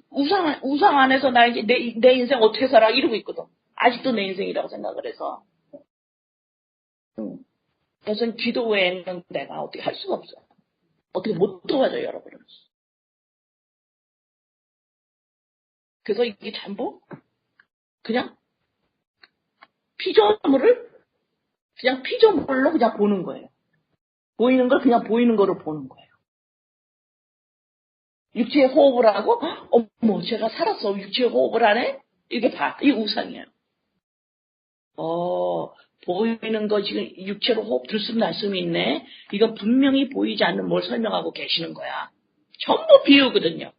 안에서 나 이제 내 인생 어떻게 살아? 이러고 있거든. 아직도 내 인생이라고 생각을 해서. 그래서 기도 외에는 내가 어떻게 할 수가 없어요. 어떻게 못 도와줘요, 여러분을. 그래서 이게 전부 그냥 피조물을 그냥 피조물로 그냥 보는 거예요. 보이는 걸 그냥 보이는 거로 보는 거예요. 육체의 호흡을 하고, 어머, 제가 살았어. 육체의 호흡을 하네? 이게 봐. 이 우상이에요. 보이는 거 지금 육체로 호흡 들숨 날숨이 있네? 이건 분명히 보이지 않는 뭘 설명하고 계시는 거야. 전부 비유거든요.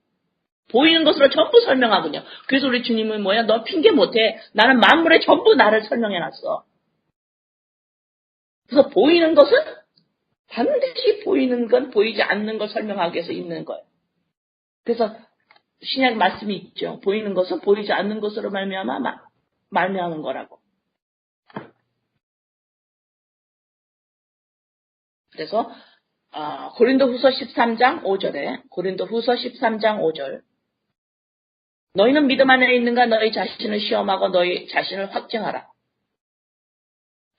보이는 것으로 전부 설명하거든요. 그래서 우리 주님은 뭐야? 너 핑계 못해. 나는 만물에 전부 나를 설명해놨어. 그래서 보이는 것은 반드시 보이는 건 보이지 않는 걸 설명하기 위해서 있는 거예요. 그래서 신약 말씀이 있죠. 보이는 것은 보이지 않는 것으로 말미암은 거라고. 그래서 고린도후서 13장 5절에 고린도후서 13장 5절 너희는 믿음 안에 있는가 너희 자신을 시험하고 너희 자신을 확증하라.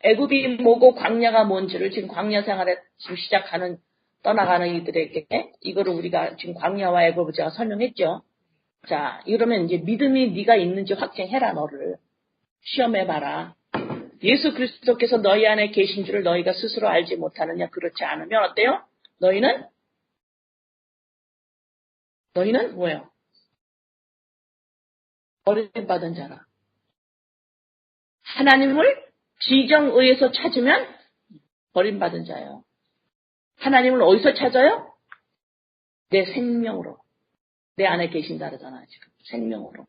애굽이 뭐고 광야가 뭔지를 지금 광야 생활에 지금 시작하는 떠나가는 이들에게 이거를 우리가 지금 광야와 애굽을 제가 설명했죠. 자, 이러면 이제 믿음이 네가 있는지 확증해라. 너를 시험해봐라. 예수 그리스도께서 너희 안에 계신 줄을 너희가 스스로 알지 못하느냐. 그렇지 않으면 어때요? 너희는 뭐예요? 버림받은 자라. 하나님을 지정의에서 찾으면 버림받은 자예요. 하나님을 어디서 찾아요? 내 생명으로. 내 안에 계신다 그러잖아요. 지금 생명으로.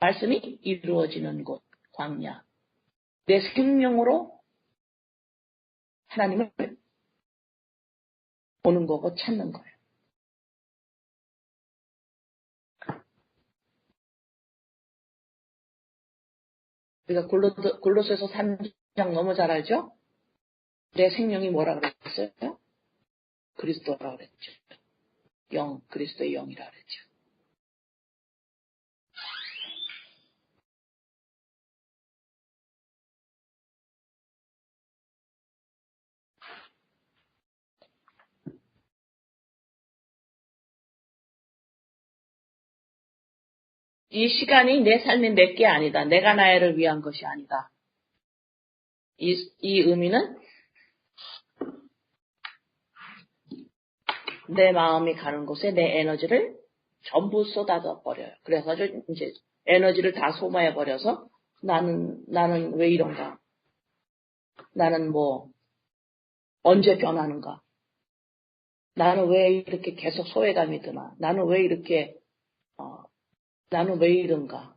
말씀이 이루어지는 곳, 광야. 내 생명으로 하나님을 보는 거고 찾는 거예요. 우리가 골로새서 3장 너무 잘 알죠? 내 생명이 뭐라 그랬어요? 그리스도라 그랬죠. 그리스도의 영이라 그랬죠. 이 시간이 내 삶이 내게 아니다. 내가 나를 위한 것이 아니다. 이 의미는 내 마음이 가는 곳에 내 에너지를 전부 쏟아져 버려요. 그래서 이제 에너지를 다 소모해 버려서 나는 왜 이런가? 나는 언제 변하는가? 나는 왜 이렇게 계속 소외감이 드나? 나는 왜 이런가?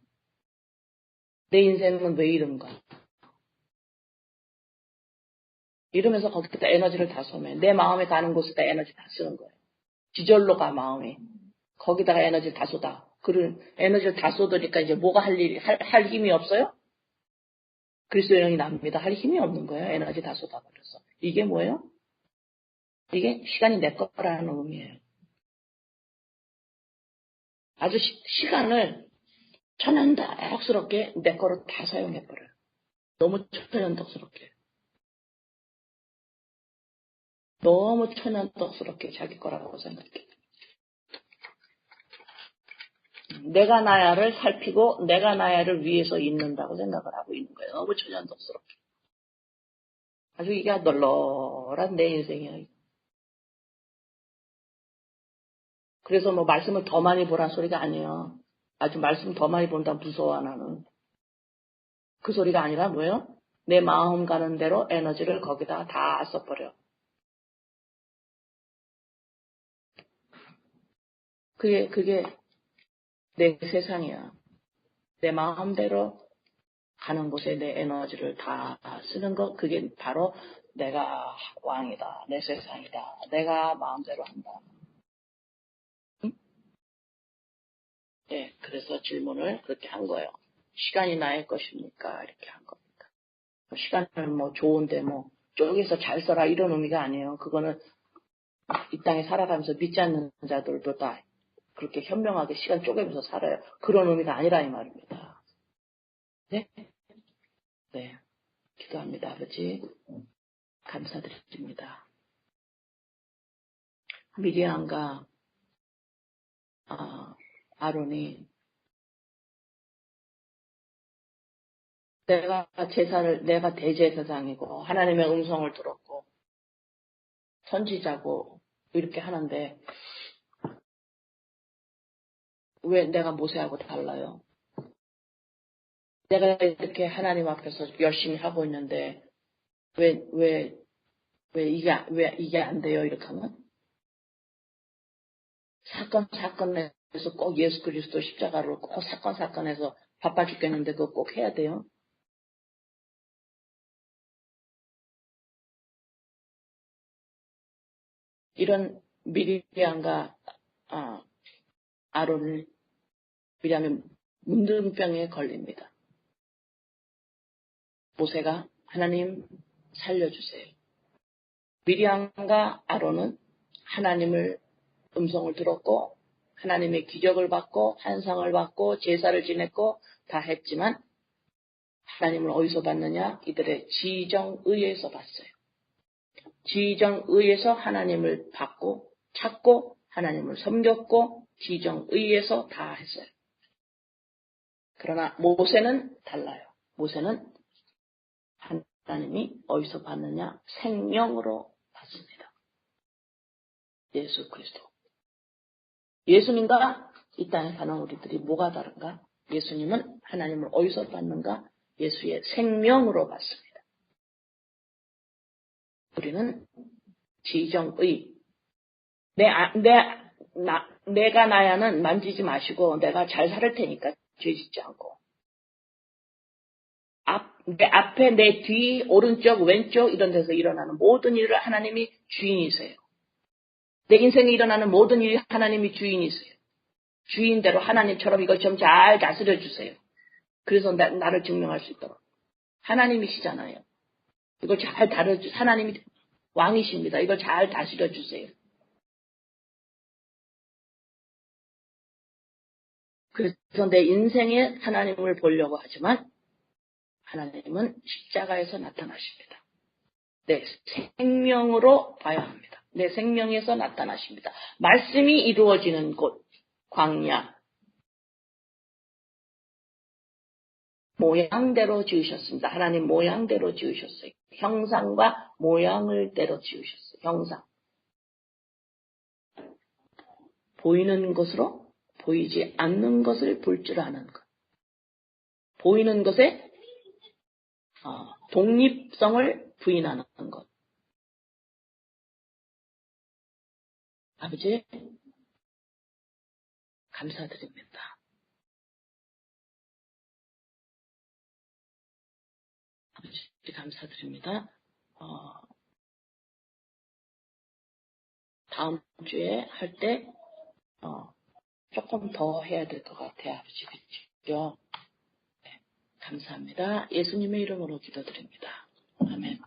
내 인생은 왜 이런가? 이러면서 거기다 에너지를 다 소모해. 내 마음에 가는 곳에다 에너지 다 쓰는 거예요. 지절로 가, 마음이. 거기다가 에너지를 다 쏟아. 그런 에너지를 다 쏟으니까 이제 뭐가 할 힘이 없어요? 그리스도의 영이 납니다. 할 힘이 없는 거예요. 에너지 다 쏟아버려서. 이게 뭐예요? 이게 시간이 내 거라는 의미예요. 아주 시간을 천연덕스럽게 내 거로 다 사용해버려요. 너무 천연덕스럽게. 너무 천연덕스럽게 자기 거라고 생각해. 내가 나야를 살피고 내가 나야를 위해서 있는다고 생각을 하고 있는 거예요. 너무 천연덕스럽게. 아주 이게 널널한 내 인생이에요. 그래서 말씀을 더 많이 보란 소리가 아니에요. 아주 말씀 더 많이 본다 무서워 나는. 그 소리가 아니라 뭐예요? 내 마음 가는 대로 에너지를 거기다 다 써버려. 그게 내 세상이야. 내 마음대로 가는 곳에 내 에너지를 다 쓰는 것, 그게 바로 내가 왕이다. 내 세상이다. 내가 마음대로 한다. 응? 네, 그래서 질문을 그렇게 한 거예요. 시간이 나의 것입니까? 이렇게 한 겁니다. 시간을 좋은데 쪼개서 잘 써라 이런 의미가 아니에요. 그거는 이 땅에 살아가면서 믿지 않는 자들도 다 그렇게 현명하게 시간 쪼개면서 살아요. 그런 의미가 아니라 이 말입니다. 네? 네. 기도합니다. 아버지. 감사드립니다. 미리암과 아론이 내가 대제사장이고 하나님의 음성을 들었고 선지자고 이렇게 하는데 왜 내가 모세하고 달라요? 내가 이렇게 하나님 앞에서 열심히 하고 있는데 왜 이게 안 돼요? 이렇게 하면 사건에서 꼭 예수 그리스도 십자가를 꼭 사건에서 바빠 죽겠는데 그거 꼭 해야 돼요? 이런 미리암과 아론을 미리암의 문둥병에 걸립니다. 모세가 하나님 살려주세요. 미리암과 아론은 하나님을 음성을 들었고 하나님의 기적을 받고 환상을 받고 제사를 지냈고 다 했지만 하나님을 어디서 받느냐? 이들의 지정의에서 봤어요. 지정의에서 하나님을 받고 찾고 하나님을 섬겼고 지정의에서 다 했어요. 그러나 모세는 달라요. 모세는 하나님이 어디서 받느냐? 생명으로 받습니다. 예수 그리스도. 예수님과 이 땅에 사는 우리들이 뭐가 다른가? 예수님은 하나님을 어디서 받는가? 예수의 생명으로 받습니다. 우리는 지정의. 내가 나야는 만지지 마시고 내가 잘 살 테니까 죄 짓지 않고. 내 앞에, 내 뒤, 오른쪽, 왼쪽 이런 데서 일어나는 모든 일을 하나님이 주인이세요. 내 인생에 일어나는 모든 일이 하나님이 주인이세요. 주인대로 하나님처럼 이걸 좀 잘 다스려 주세요. 그래서 나를 증명할 수 있도록. 하나님이시잖아요. 이걸 잘 다뤄주세요. 하나님이 왕이십니다. 이걸 잘 다스려 주세요. 그래서 내 인생에 하나님을 보려고 하지만 하나님은 십자가에서 나타나십니다. 내 생명으로 봐야 합니다. 내 생명에서 나타나십니다. 말씀이 이루어지는 곳, 광야. 모양대로 지으셨습니다. 하나님 모양대로 지으셨어요. 형상과 모양을 대로 지으셨어요. 형상. 보이는 것으로 보이지 않는 것을 볼 줄 아는 것. 보이는 것에 독립성을 부인하는 것. 아버지, 감사드립니다. 아버지, 감사드립니다. 다음 주에 할 때, 조금 더 해야 될 것 같아요, 아버지. 그죠? 네, 감사합니다. 예수님의 이름으로 기도드립니다. 아멘.